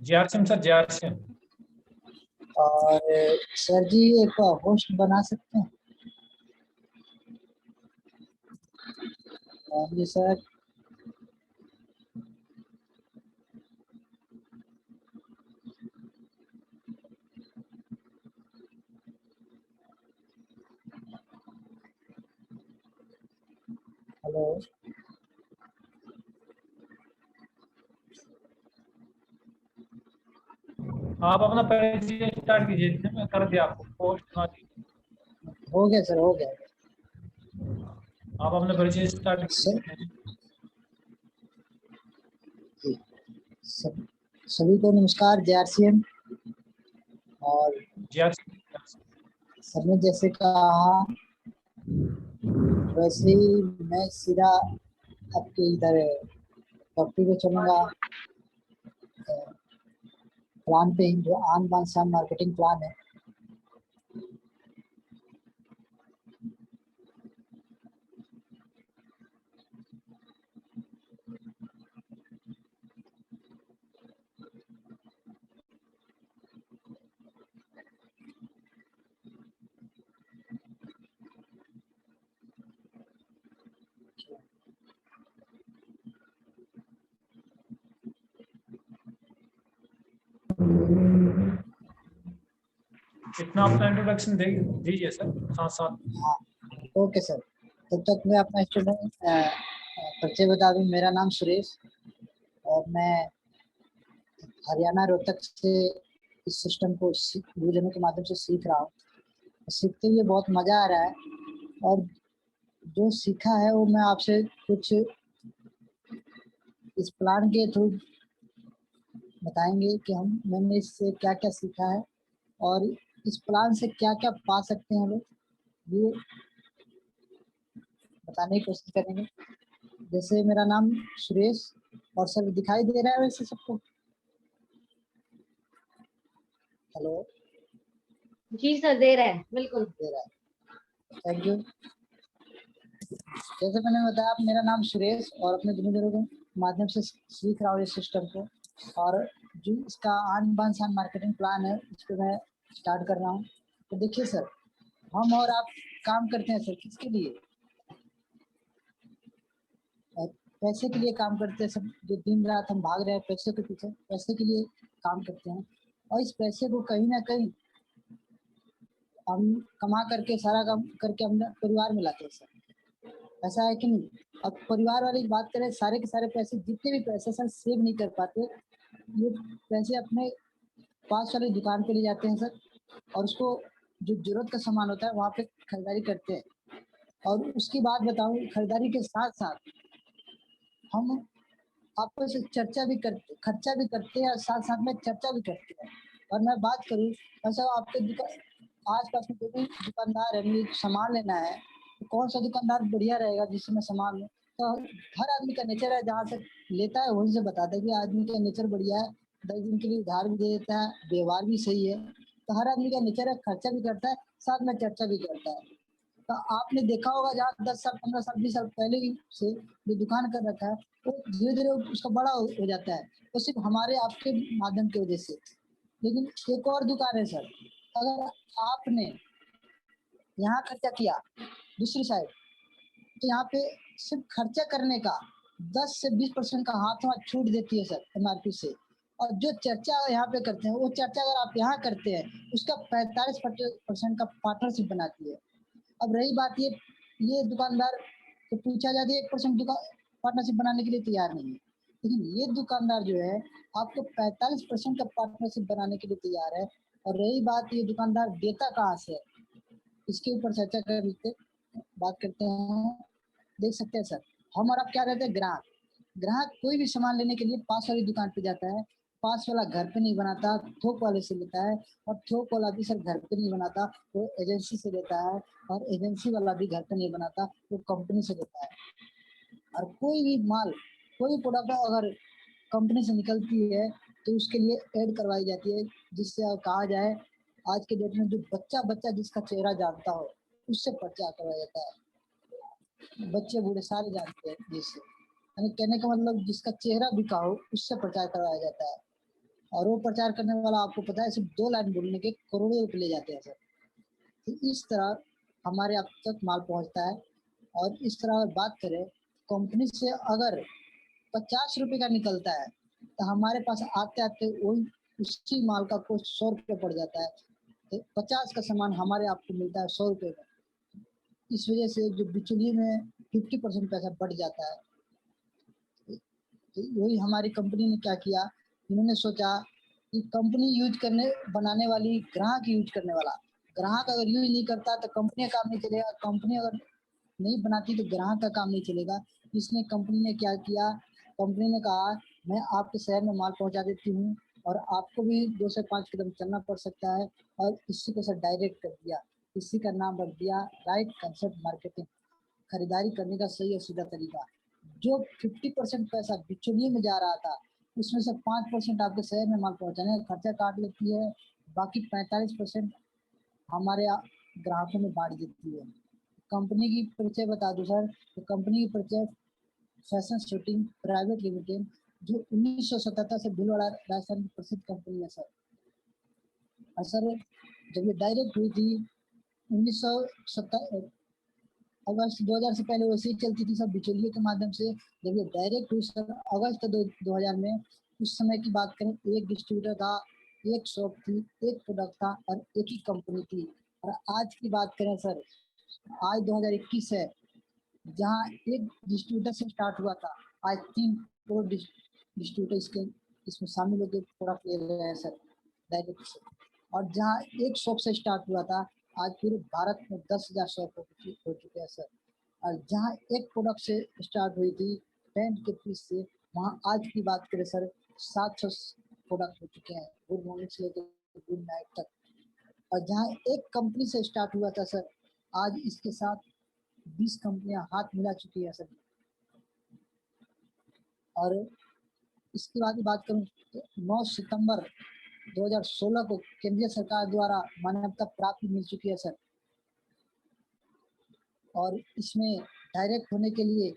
जियारसिम sir, जियारसिम। और sir जी एक host बना सकते हैं? जी सर। हेलो। आप अपना परिचय स्टार्ट कीजिए, मैं कर दिया आपको पोस्ट बना दी। हो गया सर, हो गया। आप अपना परिचय स्टार्ट सर कीजिए। सभी को नमस्कार, JRCM। और जियारसिम। सर ने जैसे कहा वैसे ही मैं सीधा आपके इधर टॉपिक पे चलूँगा। प्लान पे ही, जो आन बान शान मार्केटिंग प्लान है। इतना अपना इंट्रोडक्शन दीजिए सर, साथ साथ। हाँ, ओके सर। तब तक मैं अपना स्टूडेंट परिचय बता दूं। मेरा नाम सुरेश और मैं हरियाणा रोहतक से इस सिस्टम को गुरुजनों के माध्यम से सीख रहा हूँ। सीखते हुए बहुत मज़ा आ रहा है और जो सीखा है वो मैं आपसे कुछ इस प्लान के थ्रू बताएंगे कि मैंने इससे क्या क्या सीखा है और इस प्लान से क्या क्या पा सकते हैं लोग, ये बताने की कोशिश करेंगे। जैसे मेरा नाम सुरेश, और सर दिखाई दे रहा है वैसे सबको? हेलो। जी सर, दे रहा है, बिल्कुल दे रहा है, थैंक यू। जैसे मैंने बताया, मेरा नाम सुरेश और अपने गुरुजनों के माध्यम से सीख रहा हूँ इस सिस्टम को। और जो इसका आन बान शान मार्केटिंग प्लान है, इस पर मैं स्टार्ट कर रहा हूँ। तो देखिए सर, हम और आप काम करते हैं सर, किसके लिए? पैसे के लिए काम करते हैं सब। जो दिन रात हम भाग रहे हैं पैसे के पीछे, पैसे के लिए काम करते हैं। और इस पैसे को कहीं ना कहीं हम कमा करके, सारा काम करके हम परिवार में लाते हैं सर। ऐसा है कि नहीं? अब परिवार वाले की बात करें, सारे के सारे पैसे, जितने भी पैसे सर सेव नहीं कर पाते। ये पैसे अपने पास वाली दुकान पे ले जाते हैं सर, और उसको जो जरूरत का सामान होता है वहाँ पे खरीदारी करते हैं। और उसकी बात बताऊँ, खरीदारी के साथ साथ हम आपस में खर्चा भी करते हैं और साथ साथ में चर्चा भी करते हैं। और मैं बात करूँ, ऐसा आपके आस पास में जो भी दुकानदार है, मुझे सामान लेना है, तो कौन सा दुकानदार बढ़िया रहेगा जिससे मैं सामान लूँ? तो हर आदमी का नेचर है, जहाँ से लेता है वहीं से बताता है कि आदमी का नेचर बढ़िया है, 10 दिन के लिए उधार भी दे देता है, व्यवहार भी सही है। तो हर आदमी का नेचर है, खर्चा भी करता है, साथ में चर्चा भी करता है। तो आपने देखा होगा, जहाँ 10 साल 15 साल 20 साल पहले ही से जो दुकान कर रखा है, वो धीरे धीरे उसका बड़ा हो जाता है, तो सिर्फ हमारे आपके माध्यम की वजह से। लेकिन एक और दुकान है सर, अगर आपने यहाँ खर्चा किया दूसरी साइड, तो यहाँ पे सिर्फ खर्चा करने का 10 से 20% का हाथ वहाँ छूट देती है सर MRP से। और जो चर्चा यहाँ पे करते हैं, वो चर्चा अगर आप यहाँ करते हैं, उसका 45% का पार्टनरशिप बनाती है। अब रही बात ये दुकानदार को पूछा जाता है, 1% दुकान पार्टनरशिप बनाने के लिए तैयार नहीं है। लेकिन ये दुकानदार जो है आपको 45% का पार्टनरशिप बनाने के लिए तैयार है। और रही बात, ये दुकानदार देता कहाँ से है, इसके ऊपर चर्चा करते बात करते हैं। देख सकते हैं सर, हम और आप क्या रहते हैं, ग्राहक। ग्राहक कोई भी सामान लेने के लिए पास वाली दुकान पे जाता है, पास वाला घर पे नहीं बनाता, थोक वाले से लेता है। और थोक वाला भी सर घर पे नहीं बनाता, वो एजेंसी से लेता है। और एजेंसी वाला भी घर पे नहीं बनाता, वो कंपनी से लेता है। और कोई भी माल, कोई प्रोडक्ट अगर कंपनी से निकलती है तो उसके लिए ऐड करवाई जाती है, जिससे कहा जाए आज के डेट में जो बच्चा जिसका चेहरा जानता हो उससे पर्चा करवाया जाता है। बच्चे बूढ़े सारे जानते हैं जिससे, यानी कहने का मतलब जिसका चेहरा बिका हो उससे प्रचार करवाया जाता है। और वो प्रचार करने वाला आपको पता है सिर्फ 2 लाइन बोलने के करोड़ों रुपए ले जाते हैं सर। तो इस तरह हमारे आप तक माल पहुंचता है। और इस तरह अगर बात करें, कंपनी से अगर 50 रुपए का निकलता है तो हमारे पास आते आते वही उसी माल का कॉस्ट 100 रुपये पड़ जाता है। तो 50 का सामान हमारे आपको मिलता है 100 रुपये का। इस वजह से जो बिचौलिए में 50% पैसा बढ़ जाता है। तो वही हमारी कंपनी ने क्या किया, इन्होंने सोचा कि कंपनी यूज करने बनाने वाली ग्राहक यूज करने वाला, ग्राहक अगर यूज नहीं करता तो कंपनी का काम नहीं चलेगा, कंपनी अगर नहीं बनाती तो ग्राहक का काम नहीं चलेगा। इसलिए कंपनी ने क्या किया, कंपनी ने कहा मैं आपके शहर में माल पहुंचा देती हूँ और आपको भी 2 से 5 कदम चलना पड़ सकता है, और इसी को सर डायरेक्ट कर दिया। इसी का नाम रख दिया राइट कंसेप्ट मार्केटिंग, खरीदारी करने का सही और सीधा तरीका। जो 50% पैसा बिचौलिए में जा रहा था, उसमें से 5% आपके शहर में माल पहुंचाने का खर्चा काट लेती है, बाकी 45% हमारे ग्राहकों में बांट देती है। कंपनी की परिचय बता दूं सर, तो कंपनी की परिचय फैशन शूटिंग प्राइवेट लिमिटेड, जो 1977 से भीलवाड़ा राजस्थान की प्रसिद्ध कंपनी है सर। और सर जब ये डायरेक्ट हुई थी 1970 अगस्त 2000 से पहले वैसे ही चलती थी सब बिचौलियों के माध्यम से। जब ये डायरेक्ट हुई सर अगस्त 2000 में, उस समय की बात करें, एक डिस्ट्रीब्यूटर था, एक शॉप थी, एक प्रोडक्ट था और एक ही कंपनी थी। और आज की बात करें सर, आज 2021 है, जहाँ एक डिस्ट्रीब्यूटर से स्टार्ट हुआ था, आज 3 करोड़ डिस्ट्रीब्यूटर इसमें शामिल होकर प्रोडक्ट ले रहे हैं सर डायरेक्ट से। और जहाँ एक शॉप से स्टार्ट हुआ था, आज पूरे भारत में 10,000 शॉप हो चुके हैं सर। और जहाँ एक प्रोडक्ट से स्टार्ट हुई थी पेंट के पीस से, वहाँ आज की बात करें सर 700 प्रोडक्ट हो चुके हैं, गुड मॉर्निंग से लेकर गुड नाइट तक। और जहाँ एक कंपनी से स्टार्ट हुआ था सर, आज इसके साथ 20 कंपनियां हाथ मिला चुकी है सर। और इसके बाद बात करूं तो 9 सितंबर 2016 को केंद्रीय सरकार द्वारा मान्यता प्राप्ति मिल चुकी है सर। और इसमें डायरेक्ट होने के लिए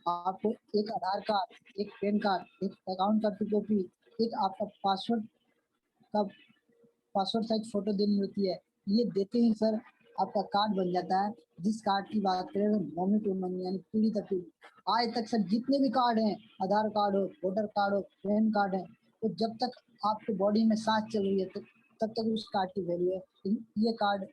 आपको एक आधार कार्ड, एक पैन कार्ड, एक अकाउंट कार्ड की कॉपी, एक आपका पासवर्ड साइज फोटो देनी होती है। ये देते ही सर आपका कार्ड बन जाता है। जिस कार्ड की बात करें मम्मी टू मम्मी यानी पीढ़ी तक पीढ़ी, आज तक सर जितने भी कार्ड हैं, आधार कार्ड हो, वोटर कार्ड हो, पैन कार्ड है, तो जब तक आपकी बॉडी में सांस चल रही है तो तब तक उस कार्ड की वैल्यू है। ये कार्ड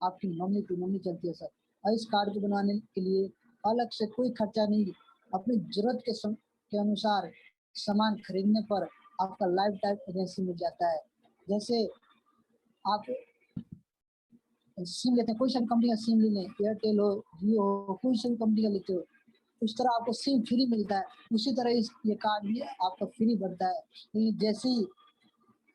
आपकी मम्मी टू मम्मी चलती है सर। और इस कार्ड को बनवाने के लिए अलग से कोई खर्चा नहीं, अपनी जरूरत के अनुसार सामान खरीदने पर आपका लाइफ टाइम एजेंसी मिल जाता है। जैसे आप सिम लेते हैं, कोई सा भी कंपनी का सिम ले लें, एयरटेल हो, जियो हो, कोई सा भी कंपनी का लेते हो, उस तरह आपको सिम फ्री मिलता है। उसी तरह ये कार्ड भी आपका फ्री बनता है। लेकिन जैसे ही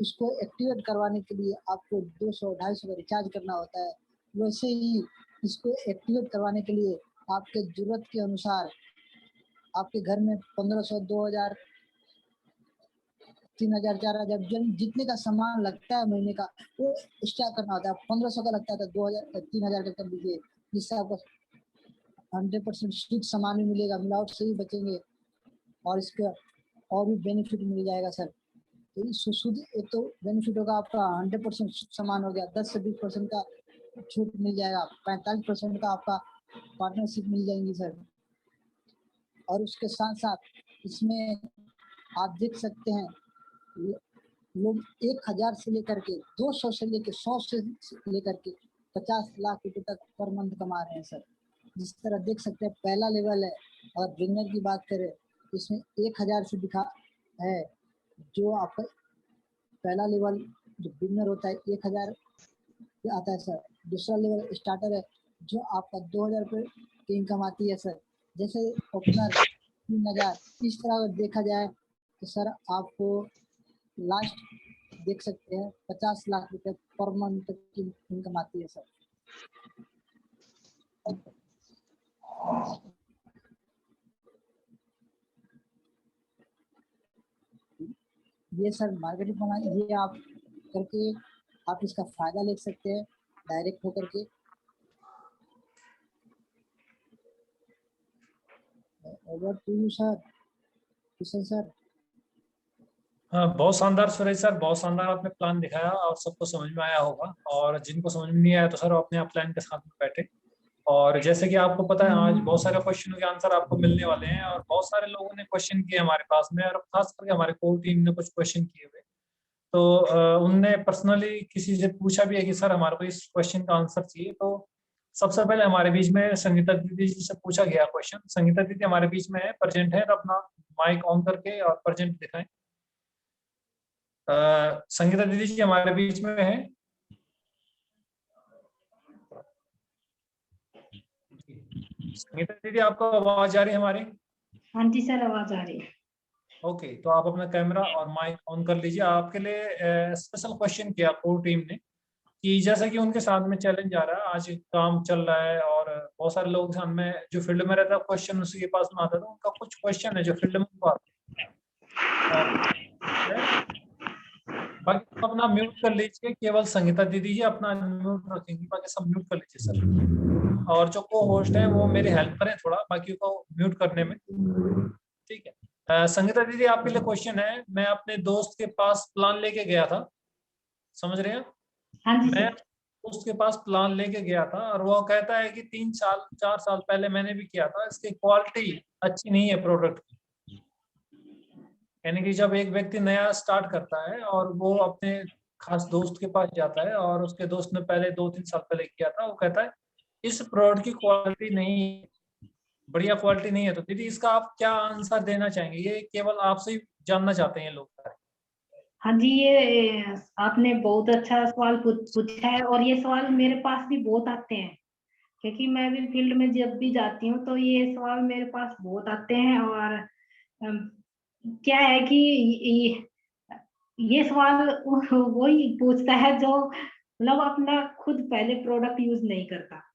उसको एक्टिवेट करवाने के लिए आपको 200-250 का रिचार्ज करना होता है, वैसे ही इसको एक्टिवेट करवाने के लिए आपके जरूरत के अनुसार आपके घर में 1500, 2000, 3000, 4000 जितने का सामान लगता है महीने का, वो एक्स्ट्रा करना होता है। 1500 का लगता है तो 2000 3000 का कर दीजिए, जिससे आपको 100% शुद्ध सामान भी मिलेगा, मिलावट से भी बचेंगे और इसका और भी बेनिफिट मिल जाएगा सर। तो इस शुद्ध एक तो बेनिफिट होगा आपका, 100% शुद्ध सामान हो गया, 10 से 20% का छूट मिल जाएगा, 45% का आपका पार्टनरशिप मिल जाएंगी सर। और उसके साथ साथ इसमें आप देख सकते हैं लोग 1000 से लेकर के 200 से लेकर 100 से लेकर के 50 लाख रुपए तक पर मंथ कमा रहे हैं सर। जिस तरह देख सकते हैं पहला लेवल है, और बिगनर की बात करें तो इसमें 1000 से दिखा है, जो आपका पहला लेवल जो बिगनर होता है 1000 आता है सर। दूसरा लेवल स्टार्टर है, जो आपका 2000 रुपये की इनकम आती है सर। जैसे ओपनर 3000। इस तरह अगर देखा जाए तो सर आपको लास्ट देख सकते हैं 50 लाख रुपए पर मंथ की इनकम आती है सर। ये सर मार्केटिंग बना, ये आप करके आप इसका फायदा ले सकते हैं डायरेक्ट होकर के। Over to you sir, Kishan sir. हाँ, बहुत शानदार सुरेश सर, बहुत शानदार आपने प्लान दिखाया और सबको समझ में आया होगा। और जिनको समझ में नहीं आया तो सर वो अपने आप प्लान के साथ में बैठे। और जैसे कि आपको पता है आज बहुत सारे क्वेश्चनों के आंसर आपको मिलने वाले हैं, और बहुत सारे लोगों ने क्वेश्चन किए हमारे पास में, और खास करके हमारे कोर टीम ने कुछ क्वेश्चन किए हुए। तो उनने पर्सनली किसी से पूछा भी है कि सर हमारे को इस क्वेश्चन का आंसर चाहिए। तो सबसे पहले हमारे बीच में संगीता दीदी जी से पूछा गया क्वेश्चन। संगीता दीदी हमारे बीच में है, प्रेजेंट है, तो अपना माइक ऑन करके और प्रेजेंट दिखाएं। संगीता दीदी जी हमारे बीच में है। संगीता दीदी आपको आवाज आ रही है हमारी? हाँ जी सर, आवाज आ रही है। ओके, तो आप अपना कैमरा और माइक ऑन कर लीजिए। आपके लिए स्पेशल क्वेश्चन किया कोर टीम ने कि जैसा कि उनके साथ में चैलेंज आ रहा है, आज काम चल रहा है और बहुत सारे लोग साथ में जो फील्ड में रहता है क्वेश्चन उसी के पास में आता है, तो उनका कुछ क्वेश्चन है जो फील्ड में उनको आते हैं। बाकी तो अपना म्यूट कर लीजिए, केवल संगीता दीदी ही अपना म्यूट रखेंगी, बाकी सब म्यूट कर लीजिए सर। और जो को होस्ट है वो मेरी हेल्प करें थोड़ा बाकी को म्यूट करने में, ठीक है। संगीता दीदी आपके लिए क्वेश्चन है। मैं अपने दोस्त के पास प्लान लेके गया था, समझ रहे हैं? हाँ जी मैं सर। उसके पास प्लान लेके गया था और वो कहता है कि 3 साल 4 साल पहले मैंने भी किया था, इसकी क्वालिटी अच्छी नहीं है प्रोडक्ट की। यानी कि जब एक व्यक्ति नया स्टार्ट करता है और वो अपने खास दोस्त के पास जाता है और उसके दोस्त ने पहले 2-3 साल पहले किया था, वो कहता है इस प्रोडक्ट की क्वालिटी नहीं है, बढ़िया क्वालिटी नहीं है। तो दीदी इसका आप क्या आंसर देना चाहेंगे? ये केवल आपसे ही जानना चाहते हैं लोग। हाँ जी, ये आपने बहुत अच्छा सवाल पूछा है, और ये सवाल मेरे पास भी बहुत आते हैं, क्योंकि मैं भी फील्ड में जब भी जाती हूँ तो ये सवाल मेरे पास बहुत आते हैं। और क्या है कि ये सवाल वही पूछता है जो मतलब अपना खुद पहले प्रोडक्ट यूज नहीं करता।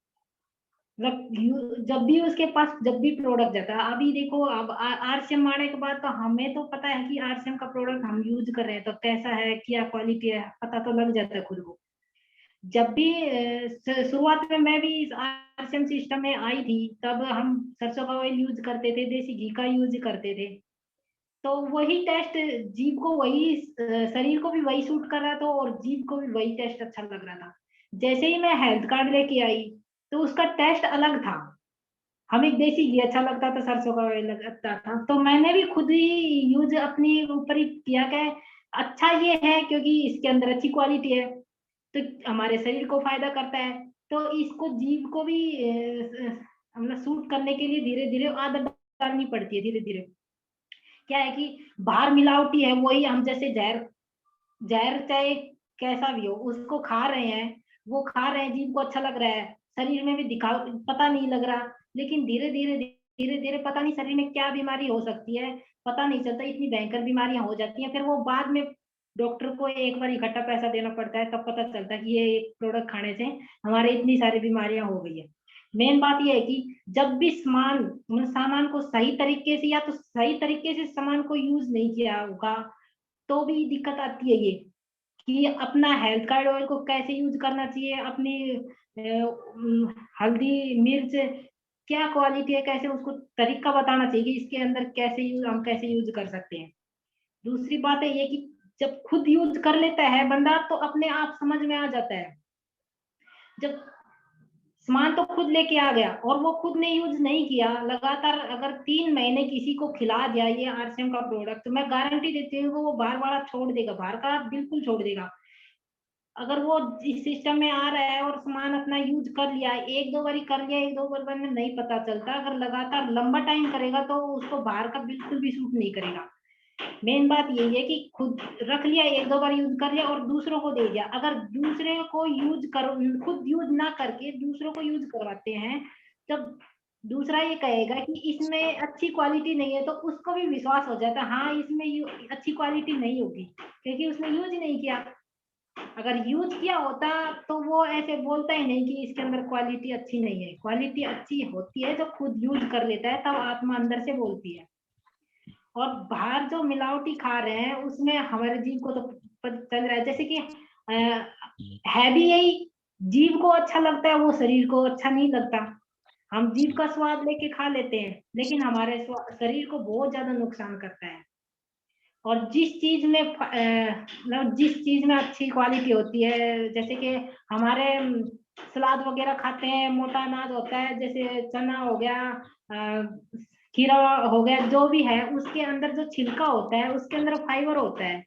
जब भी उसके पास जब भी प्रोडक्ट जाता है, अभी देखो अब आरसीएम आने के बाद तो हमें तो पता है कि आरसीएम का प्रोडक्ट हम यूज कर रहे हैं, तो कैसा है, क्या क्वालिटी है, पता तो लग जाता है खुद को। जब भी शुरुआत में मैं भी इस आरसीएम सिस्टम में आई थी, तब हम सरसों का ऑयल यूज करते थे, देसी घी का यूज करते थे। तो वही टेस्ट जीभ को वही शरीर को भी वही सूट कर रहा था, और जीभ को भी वही टेस्ट अच्छा लग रहा था। जैसे ही मैं हेल्थ कार्ड लेके आई तो उसका टेस्ट अलग था। हमें देसी घी अच्छा लगता था, सरसों का ऑयल लगता था, तो मैंने भी खुद ही यूज अपने ऊपर ही किया कि अच्छा ये है क्योंकि इसके अंदर अच्छी क्वालिटी है, तो हमारे शरीर को फायदा करता है। तो इसको जीभ को भी मतलब सूट करने के लिए धीरे धीरे आदत डालनी पड़ती है। धीरे धीरे क्या है कि बाहर मिलावटी है, वही हम जैसे जहर जहर चाहे कैसा भी हो उसको खा रहे हैं, वो खा रहे हैं, जीभ को अच्छा लग रहा है, शरीर में भी दिखा पता नहीं लग रहा, लेकिन धीरे धीरे पता नहीं शरीर में क्या बीमारी हो सकती है, पता नहीं चलता, इतनी भयंकर बीमारियां हो जाती हैं। फिर वो बाद में डॉक्टर को एक बार इकट्ठा पैसा देना पड़ता है, तब पता चलता है कि ये एक प्रोडक्ट खाने से हमारे इतनी सारी बीमारियां हो गई है। मेन बात ये है कि जब भी सामान को सही तरीके से या तो सही तरीके से सामान को यूज नहीं किया होगा तो भी दिक्कत आती है। ये कि अपना हेल्थ कार्ड ऑयल को कैसे यूज करना चाहिए, अपनी हल्दी मिर्च क्या क्वालिटी है, कैसे उसको तरीका बताना चाहिए कि इसके अंदर कैसे यूज कर सकते हैं। दूसरी बात है ये कि जब खुद यूज कर लेता है बंदा तो अपने आप समझ में आ जाता है। जब सामान तो खुद लेके आ गया और वो खुद ने यूज नहीं किया, लगातार अगर 3 महीने किसी को खिला दिया ये आरसीएम का प्रोडक्ट, तो मैं गारंटी देती हूँ वो बाहर वाला छोड़ देगा, बाहर का बिल्कुल छोड़ देगा। अगर वो इस सिस्टम में आ रहा है और सामान अपना यूज कर लिया, एक दो बारी कर लिया, एक दो बार में नहीं पता चलता, अगर लगातार लंबा टाइम करेगा तो उसको बाहर का बिल्कुल भी सूट नहीं करेगा। मेन बात यही है कि खुद रख लिया, एक दो बार यूज कर लिया और दूसरों को दे दिया। अगर दूसरे को यूज कर खुद यूज ना करके दूसरों को यूज करवाते हैं, तब दूसरा ये कहेगा कि इसमें अच्छी क्वालिटी नहीं है, तो उसको भी विश्वास हो जाता है हाँ इसमें अच्छी क्वालिटी नहीं होगी, क्योंकि उसने यूज ही नहीं किया। अगर यूज किया होता तो वो ऐसे बोलता ही नहीं कि इसके अंदर क्वालिटी अच्छी नहीं है। क्वालिटी अच्छी होती है जो खुद यूज कर लेता है, तब आत्मा अंदर से बोलती है। और बाहर जो मिलावटी खा रहे हैं उसमें हमारे जीव को तो पता चल रहा है, जैसे कि है भी यही, जीव को अच्छा लगता है वो शरीर को अच्छा नहीं लगता। हम जीव का स्वाद लेके खा लेते हैं, लेकिन हमारे शरीर को बहुत ज्यादा नुकसान करता है। और जिस चीज में मतलब जिस चीज में अच्छी क्वालिटी होती है, जैसे कि हमारे सलाद वगैरह खाते हैं, मोटा अनाज होता है, जैसे चना हो गया, खीरा हो गया, जो भी है उसके अंदर जो छिलका होता है उसके अंदर फाइबर होता है,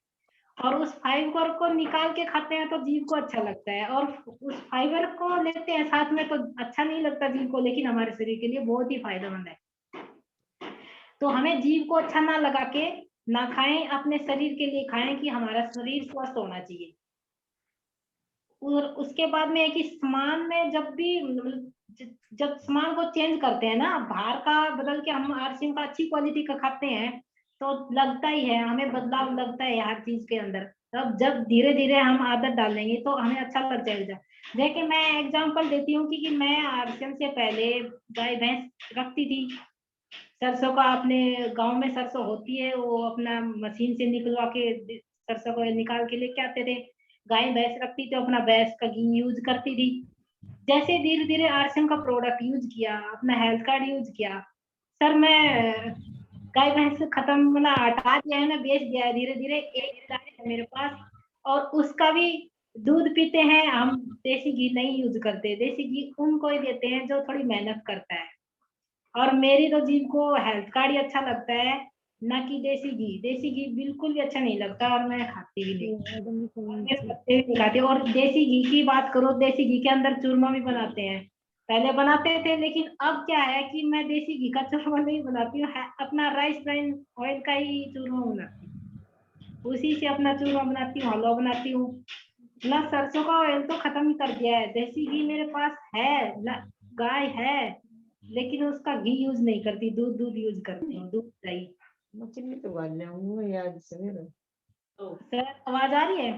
और उस फाइबर को निकाल के खाते हैं तो जीभ को अच्छा लगता है, और उस फाइबर को लेते हैं साथ में तो अच्छा नहीं लगता जीभ को, लेकिन हमारे शरीर के लिए बहुत ही फायदेमंद है। तो हमें जीभ को अच्छा ना लगा के ना खाएं, अपने शरीर के लिए खाएं कि हमारा शरीर स्वस्थ होना चाहिए। और उसके बाद में है कि सामान में जब भी जब सामान को चेंज करते हैं ना, बाहर का बदल के हम आरसीएम का अच्छी क्वालिटी का खाते हैं तो लगता ही है, हमें बदलाव लगता है हर चीज के अंदर। तब जब धीरे धीरे हम आदत डालेंगे तो हमें अच्छा लग जाएगा। देखिए मैं एग्जांपल देती हूँ कि मैं आरसीएम से पहले गाय भैंस रखती थी। सरसों का अपने गांव में सरसों होती है, वो अपना मशीन से निकलवा के सरसों को निकाल के लेके आते थे। गाय भैंस रखती थी, अपना भैंस का घी यूज करती थी। जैसे धीरे धीरे आरसीएम का प्रोडक्ट यूज किया, अपना हेल्थ कार्ड यूज किया, सर मैं गाय भैंस खत्म मतलब हटा दिया है ना, बेच दिया है धीरे धीरे। एक गाय है मेरे पास और उसका भी दूध पीते हैं हम। देसी घी नहीं यूज करते, देसी घी उनको ही देते हैं जो थोड़ी मेहनत करता है। और मेरी तो जीभ को हेल्थ कार्ड ही अच्छा लगता है, ना कि देसी घी। देसी घी बिल्कुल भी अच्छा नहीं लगता और मैं खाती भी नहीं, मेरे बच्चे भी नहीं खाते। और देसी घी की बात करो, देसी घी के अंदर चूरमा भी बनाते हैं, पहले बनाते थे, लेकिन अब क्या है कि मैं देसी घी का चूरमा नहीं बनाती हूँ, अपना राइस ब्राइन ऑयल का ही चूरमा बनाती हूँ, उसी से अपना चूरमा बनाती हूँ, हलवा बनाती हूँ ना। सरसों का ऑयल तो खत्म ही कर दिया है। देसी घी मेरे पास है, गाय है, लेकिन उसका घी यूज नहीं करती, दूध यूज करती हूँ, दूध दही। सर आवाज आ रही है?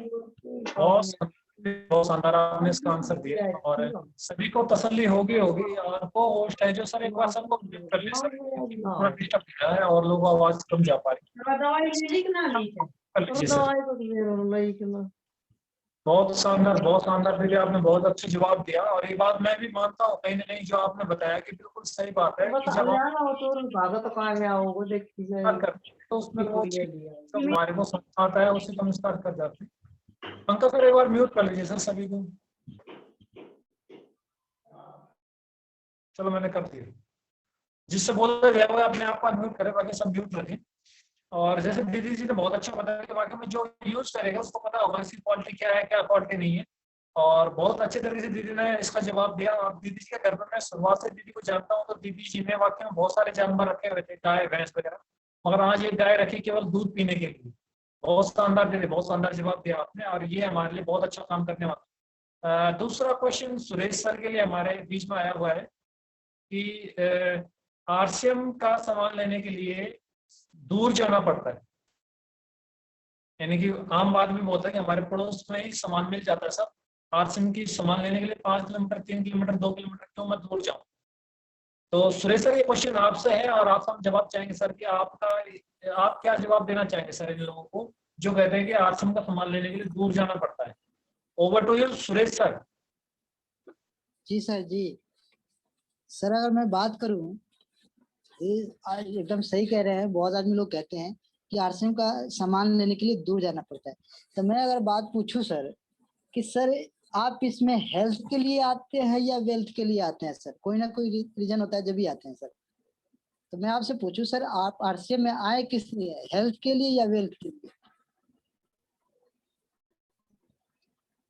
बहुत शानदार आपने इसका आंसर दिया और सभी को तसल्ली होगी और वो होस्ट है जो सर एक बार सबको म्यूट कर ले सर, थोड़ा डिस्टर्ब हो रहा है और लोगों को आवाज कम जा पा रही है। बहुत शानदार दीदी, आपने बहुत अच्छा जवाब दिया। और ये बात मैं भी मानता हूँ कहीं ना कहीं जो आपने बताया कि बिल्कुल सही बात है कि जब आप करते हैं तो उसमें वो तो हमारे को समझ आता है, उसी को हम स्टार्ट कर जाते हैं। पंकज सर एक बार म्यूट कर लीजिए सर सभी को। चलो मैंने कर दिया, जिससे बोला गया वो अपने आप को अनम्यूट करे, बाकी सब म्यूट रखें। और जैसे दीदी जी ने बहुत अच्छा बताया कि बाकी में जो यूज करेगा उसको पता होगा इसकी क्वालिटी क्या है, क्या क्वालिटी नहीं है। और बहुत अच्छे तरीके से दीदी ने इसका जवाब दिया। और दीदी जी के घर पर मैं शुरुआत से दीदी को जानता हूँ, तो दीदी जी ने वाकई में बहुत सारे जानवर रखे हुए थे, गाय भैंस वगैरह, मगर आज एक गाय रखी केवल दूध पीने के लिए। बहुत शानदार दीदी, बहुत शानदार जवाब दिया आपने और ये हमारे लिए बहुत अच्छा काम करने वाला। दूसरा क्वेश्चन सुरेश सर के लिए हमारे बीच में आया हुआ है कि आरसीएम का सामान लेने के लिए दूर जाना पड़ता है, यानी कि आम आदमी बोलता है कि हमारे पड़ोस में ही सामान मिल जाता है सब, आरसीएम की सामान लेने के लिए 5 किलोमीटर 3 किलोमीटर 2 किलोमीटर क्यों मैं दूर जाऊं। तो सुरेश सर ये क्वेश्चन आपसे है और आपसे हम जवाब चाहेंगे सर कि आप क्या जवाब देना चाहेंगे सर इन लोगों को जो कहते हैं कि आरसीएम का सामान लेने के लिए दूर जाना पड़ता है। Over to you Suresh sir. जी सर जी। सर अगर मैं बात करूं, एकदम सही कह रहे हैं। बहुत आदमी लोग कहते हैं कि आरसीएम का सामान लेने के लिए दूर जाना पड़ता है। तो मैं अगर बात पूछूं सर कि सर आप इसमें हेल्थ के लिए आते हैं या वेल्थ के लिए आते हैं सर? कोई ना कोई रीजन होता है जब भी आते हैं सर। तो मैं आपसे पूछूं सर, आप आरसीएम में आए किस लिए, हेल्थ के लिए या वेल्थ के लिए?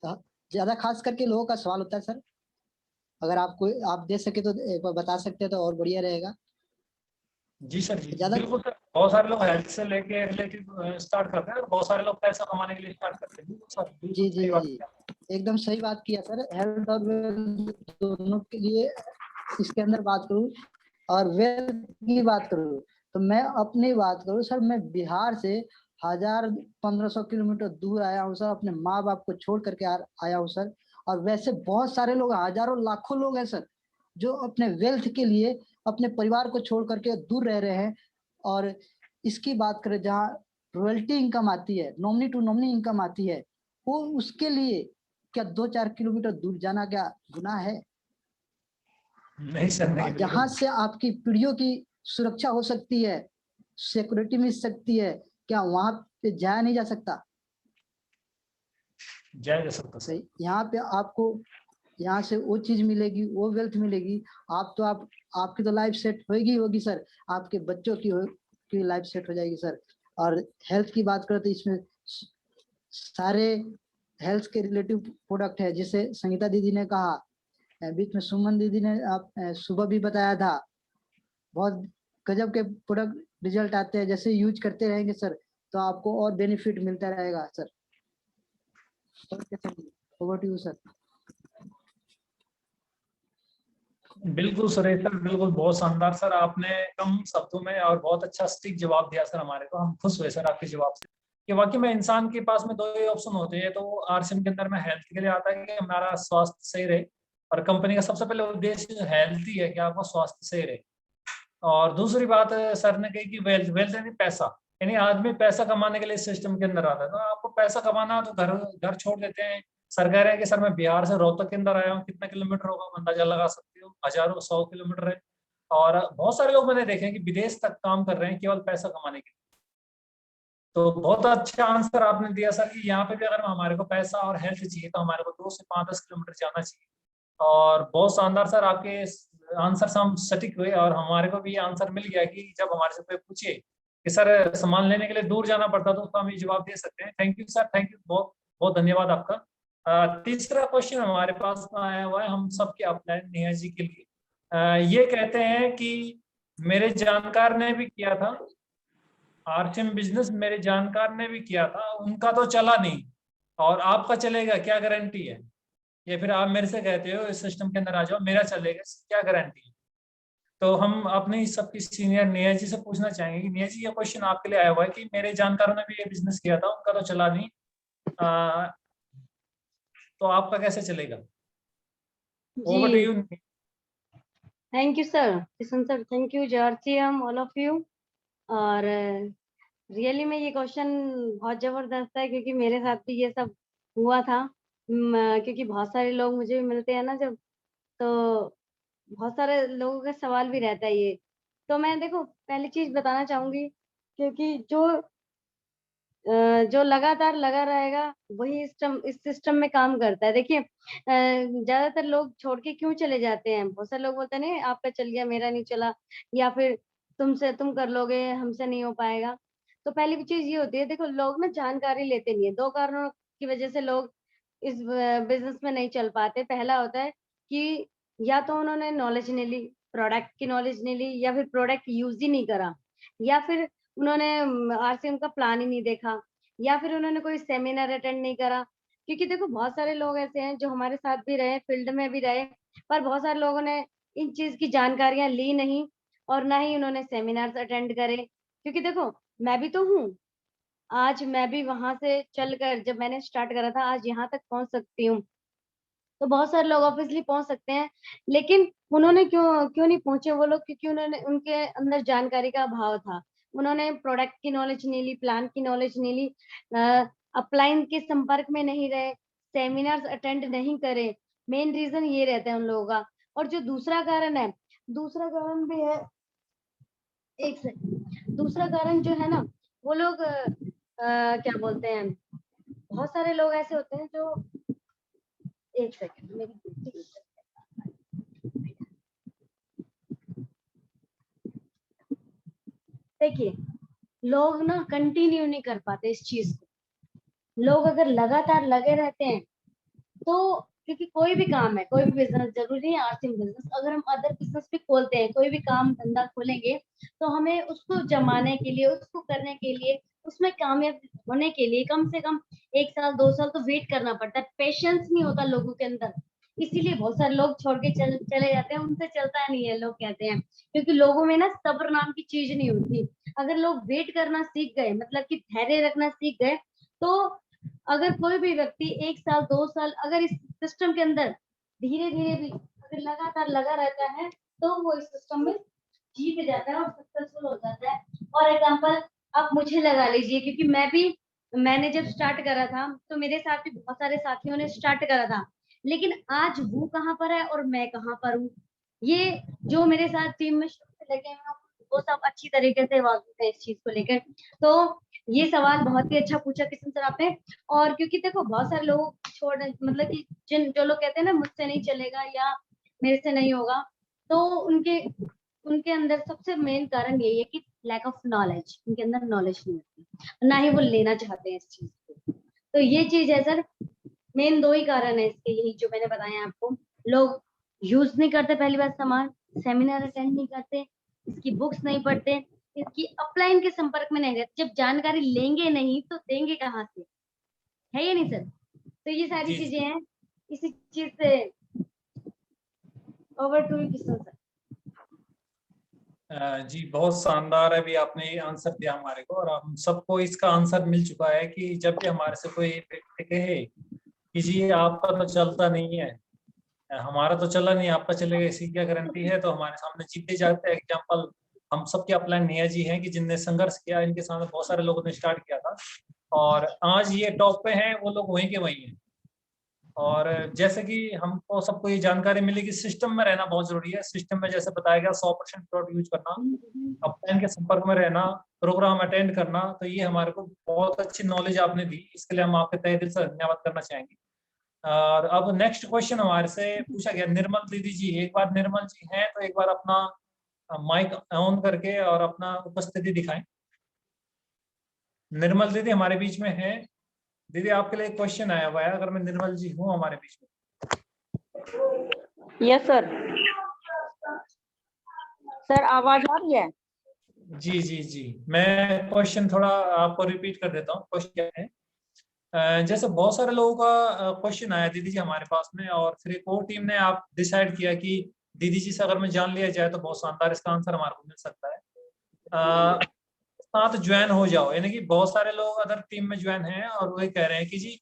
तो ज्यादा खास करके लोगों का सवाल होता है सर, अगर आप दे सके तो एक बार बता सकते हैं तो और बढ़िया रहेगा। जी सर जी ज्यादा बिल्कुल सर। बहुत सारे लोग हेल्थ से लेके रिलेटेड स्टार्ट करते हैं और बहुत सारे लोग पैसा कमाने के लिए स्टार्ट करते हैं सर। जी जी जी, एकदम सही बात किया सर। हेल्थ और वेल्थ दोनों के लिए इसके अंदर बात करूं और वेल्थ की बात करूं तो मैं अपनी बात करूं सर, मैं बिहार से 1000-1500 किलोमीटर दूर आया हूं सर, अपने माँ बाप को छोड़ करके आया हूं सर। और वैसे बहुत सारे लोग, हजारों लाखों लोग हैं सर जो अपने वेल्थ के लिए अपने परिवार को छोड़ करके दूर रह रहे हैं। और इसकी बात करें जहाँ रॉयल्टी इनकम आती है, नॉमिनी टू नॉमिनी इनकम आती है, वो उसके लिए क्या 2-4 किलोमीटर दूर जाना क्या गुनाह है? नहीं सर नहीं। जहां से आपकी पीढ़ियों की सुरक्षा हो सकती है, सिक्योरिटी मिल सकती है, क्या वहां पे जाया नहीं जा सकता। जय सकता सर। सही, यहाँ पे आपको यहाँ से वो चीज मिलेगी, वो वेल्थ मिलेगी। आपकी तो लाइफ सेट होगी सर, आपके बच्चों की लाइफ सेट हो जाएगी सर। और हेल्थ की बात करें तो इसमें सारे हेल्थ के रिलेटिव प्रोडक्ट है, जिसे संगीता दीदी ने कहा, बीच में सुमन दीदी ने आप सुबह भी बताया था। बहुत गजब के प्रोडक्ट रिजल्ट आते हैं, जैसे यूज करते रहेंगे सर तो आपको और बेनिफिट मिलता रहेगा sir. Over to you sir. बिल्कुल सुरेश सर, बिल्कुल बहुत शानदार सर, आपने कम शब्दों में और बहुत अच्छा सटीक जवाब दिया सर हमारे को। हम खुश हुए सर आपके जवाब से कि वाकई में इंसान के पास में दो ही ऑप्शन होते हैं। तो आरसीएम के अंदर में हेल्थ के लिए आता है कि हमारा स्वास्थ्य सही रहे, और कंपनी का सबसे पहले उद्देश्य हेल्थ ही है कि आपका स्वास्थ्य सही रहे। और दूसरी बात सर ने कही कि वेल्थ, वेल्थ यानी पैसा, यानी आदमी पैसा कमाने के लिए सिस्टम के अंदर आता है। तो आपको पैसा कमाना हो तो घर छोड़ देते हैं। सर कह रहे हैं कि सर मैं बिहार से रोहतक के अंदर आया हूँ, कितना किलोमीटर होगा अंदाजा लगा सकते हो, हजारों 100 किलोमीटर है। और बहुत सारे लोग मैंने देखे हैं कि विदेश तक काम कर रहे हैं केवल पैसा कमाने के लिए। तो बहुत अच्छा आंसर आपने दिया सर कि यहाँ पे भी अगर हमारे को पैसा और हेल्थ चाहिए तो हमारे को 2 से 5-10 किलोमीटर जाना चाहिए। और बहुत शानदार सर आपके आंसर से हम सटीक हुए, और हमारे को भी ये आंसर मिल गया कि जब हमारे से कोई पूछे कि सर सामान लेने के लिए दूर जाना पड़ता तो हम ये जवाब दे सकते हैं। Thank you sir, thank you, बहुत बहुत धन्यवाद आपका। तीसरा क्वेश्चन हमारे पास आया हुआ है हम सबके अपने नेहा जी के लिए। ये कहते हैं कि मेरे जानकार ने भी किया था आरसीएम बिजनेस, मेरे जानकार ने भी किया था, उनका तो चला नहीं, और आपका चलेगा, क्या गारंटी है? या फिर आप मेरे से कहते हो इस सिस्टम के अंदर आ जाओ मेरा चलेगा, क्या गारंटी है? तो हम अपने सबकी सीनियर नेहा जी से पूछना चाहेंगे कि नेहा जी ये क्वेश्चन आपके लिए आया हुआ है कि मेरे जानकारों ने भी ये बिजनेस किया था, उनका तो चला नहीं, तो आपका कैसे चलेगा? Over to you. Thank you sir Kishan sir, thank you जॉर्जियम ऑल ऑफ यू। और रियली में ये क्वेश्चन बहुत जबरदस्त है, क्योंकि मेरे साथ भी ये सब हुआ था। क्योंकि बहुत सारे लोग मुझे भी मिलते हैं ना जब, तो बहुत सारे लोगों का सवाल भी रहता है ये। तो मैं देखो पहली चीज बताना चाहूंगी, क्योंकि जो लगातार लगा रहेगा वही इस सिस्टम में काम करता है। देखिए ज्यादातर लोग छोड़ के क्यों चले जाते हैं? बहुत सारे लोग बोलते हैं नहीं आपका चल गया मेरा नहीं चला, या फिर तुम कर लोगे हमसे नहीं हो पाएगा। तो पहली चीज ये होती है, देखो लोग ना जानकारी लेते नहीं है। 2 कारणों की वजह से लोग इस बिजनेस में नहीं चल पाते। पहला होता है कि या तो उन्होंने नॉलेज नहीं ली, प्रोडक्ट की नॉलेज नहीं ली, या फिर प्रोडक्ट यूज ही नहीं करा, या फिर उन्होंने आरसीएम का प्लान ही नहीं देखा, या फिर उन्होंने कोई सेमिनार अटेंड नहीं करा। क्योंकि देखो बहुत सारे लोग ऐसे हैं जो हमारे साथ भी रहे, फील्ड में भी रहे, पर बहुत सारे लोगों ने इन चीज की जानकारियां ली नहीं, और ना ही उन्होंने सेमिनार्स अटेंड करे। क्योंकि देखो मैं भी तो हूँ, आज मैं भी वहां से चलकर जब मैंने स्टार्ट करा था आज यहाँ तक पहुंच सकती हूँ। तो बहुत सारे लोग ऑब्वियसली पहुंच सकते हैं, लेकिन उन्होंने क्यों क्यों नहीं पहुंचे वो लोग? क्योंकि उन्होंने उनके अंदर जानकारी का अभाव था। उन्होंने प्रोडक्ट की नॉलेज नहीं ली, प्लान की नॉलेज नहीं ली, अपलाइन के संपर्क में नहीं रहे, सेमिनार्स अटेंड नहीं करे। मेन रीजन ये रहता है उन लोगों का। और जो दूसरा कारण है, दूसरा कारण भी है, एक सेकंड, दूसरा कारण जो है ना, वो लोग क्या बोलते हैं, बहुत सारे लोग ऐसे होते हैं जो, एक सेकंड मेरी, देखिए लोग ना कंटिन्यू नहीं कर पाते इस चीज को। लोग अगर लगातार लगे रहते हैं तो, क्योंकि कोई भी काम है, कोई भी बिजनेस, जरूरी नहीं आरसीएम बिजनेस, अगर हम अदर बिजनेस भी खोलते हैं, कोई भी काम धंधा खोलेंगे, तो हमें उसको जमाने के लिए, उसको करने के लिए, उसमें कामयाब होने के लिए कम से कम 1 साल 2 साल तो वेट करना पड़ता है। पेशेंस नहीं होता लोगों के अंदर, इसीलिए बहुत सारे लोग छोड़ के चले जाते हैं, उनसे चलता नहीं है लोग कहते हैं। क्योंकि लोगों में ना सब्र नाम की चीज नहीं होती। अगर लोग वेट करना सीख गए, मतलब कि धैर्य रखना सीख गए, तो अगर कोई भी व्यक्ति 1 साल 2 साल अगर इस सिस्टम के अंदर धीरे धीरे भी अगर लगातार लगा रहता है, तो वो इस सिस्टम में जीत जाता है और सक्सेसफुल हो जाता है। फॉर एग्जाम्पल आप मुझे लगा लीजिए, क्योंकि मैंने जब स्टार्ट करा था तो मेरे साथ भी बहुत सारे साथियों ने स्टार्ट करा था, लेकिन आज वो कहाँ पर है और मैं कहाँ पर हूँ, ये जो मेरे साथ टीम में शुरू से लगे हुए हैं वो सब अच्छी तरीके से वाकिफ है इस चीज को लेकर। तो ये सवाल बहुत ही अच्छा पूछा किशन सर आपने। और क्योंकि देखो बहुत सारे लोग छोड़ मतलब कि जो लोग कहते हैं ना मुझसे नहीं चलेगा या मेरे से नहीं होगा, तो उनके अंदर सबसे मेन कारण यही है कि लैक ऑफ नॉलेज, उनके अंदर नॉलेज नहीं होती, ना ही वो लेना चाहते हैं इस चीज को। तो ये चीज है सर, मेन 2 ही कारण है इसके, यही जो मैंने बताया आपको। लोग यूज नहीं करते पहली बात सामान, सेमिनार अटेंड नहीं करते, इसकी बुक्स नहीं पढ़ते, इसकी अपलाइन के संपर्क में नहीं रहते। जब जानकारी लेंगे नहीं तो देंगे कहाँ से, है ये नहीं सर? तो ये सारी जी चीजें हैं, इसी चीज से ओवर टू किशन सर। जी बहुत शानदार है, अभी आपने ये आंसर दिया हमारे को, और हम सबको इसका आंसर मिल चुका है कि जब भी हमारे से कोई व्यक्ति कहे कि जी आपका तो चलता नहीं है, हमारा तो चला नहीं, आपका चलेगा, इसकी क्या गारंटी है, तो हमारे सामने जीते जाते हैं एग्जाम्पल हम सबके अपलाइन नेहा जी हैं कि जिनने संघर्ष किया, इनके सामने बहुत सारे लोगों ने स्टार्ट किया था और आज ये टॉप पे हैं, वो लोग वहीं के वहीं हैं। और जैसे कि हमको सबको ये जानकारी मिली कि सिस्टम में रहना बहुत जरूरी है। सिस्टम में जैसे बताया गया 100% प्रोडक्ट यूज करना, अपलाइन के संपर्क में रहना, प्रोग्राम अटेंड करना, तो ये हमारे को बहुत अच्छी नॉलेज आपने दी, इसके लिए हम आपके तहे दिल से धन्यवाद करना चाहेंगे। और अब नेक्स्ट क्वेश्चन हमारे से पूछा गया निर्मल दीदी जी, एक बार निर्मल जी हैं तो एक बार अपना माइक ऑन करके और अपना उपस्थिति दिखाएं। निर्मल दीदी हमारे बीच में हैं। दीदी आपके लिए एक क्वेश्चन आया हुआ है, अगर मैं निर्मल जी हूँ हमारे बीच में। Yes sir. सर आवाज आ रही है? जी जी जी, मैं क्वेश्चन थोड़ा आपको रिपीट कर देता हूँ। क्वेश्चन क्या है, जैसे बहुत सारे लोगों का क्वेश्चन आया दीदी जी हमारे पास में, और फिर एक और टीम ने आप डिसाइड किया कि दीदी जी से अगर मैं जान लिया जाए तो बहुत शानदार इसका आंसर हमारे को मिल सकता है। साथ ज्वाइन हो जाओ, यानी कि बहुत सारे लोग अदर टीम में ज्वाइन हैं और वही कह रहे हैं कि जी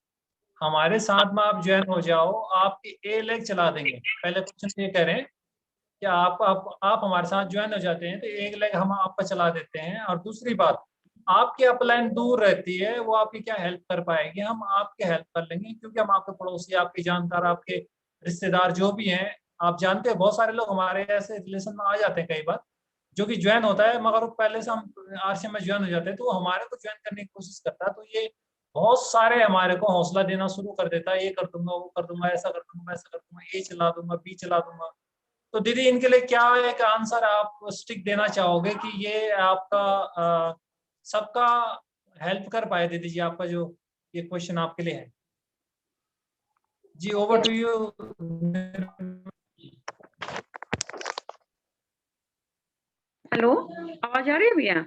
हमारे साथ में आप ज्वाइन हो जाओ, आपकी ए लेग चला देंगे। पहले क्वेश्चन ये कह रहे हैं कि आप हमारे साथ ज्वाइन हो जाते हैं तो एक लेग हम आपका चला देते हैं, और दूसरी बात आपकी अपलाइन दूर रहती है, वो आपकी क्या हेल्प कर पाएगी, हम आपके हेल्प कर लेंगे, क्योंकि हम आपके पड़ोसी, आपके जानकार, आपके रिश्तेदार जो भी हैं, आप जानते हैं बहुत सारे लोग हमारे ऐसे रिलेशन में आ जाते हैं कई बार, जो कि ज्वाइन होता है मगर वो पहले से हम आरसीएम में ज्वाइन हो जाते हैं, तो वो हमारे को ज्वाइन करने की कोशिश करता है, तो ये बहुत सारे हमारे को हौसला देना शुरू कर देता है, ये कर दूंगा, वो कर दूंगा, ऐसा कर दूंगा, वैसा कर दूंगा, ए चला दूंगा, बी चला दूंगा। तो दीदी इनके लिए क्या एक आंसर आप स्टिक देना चाहोगे कि ये आपका सबका हेल्प कर पाए? दीदी जी आपका जो ये क्वेश्चन आपके लिए है, जी ओवर टू यू। हेलो, आवाज आ रही है भैया?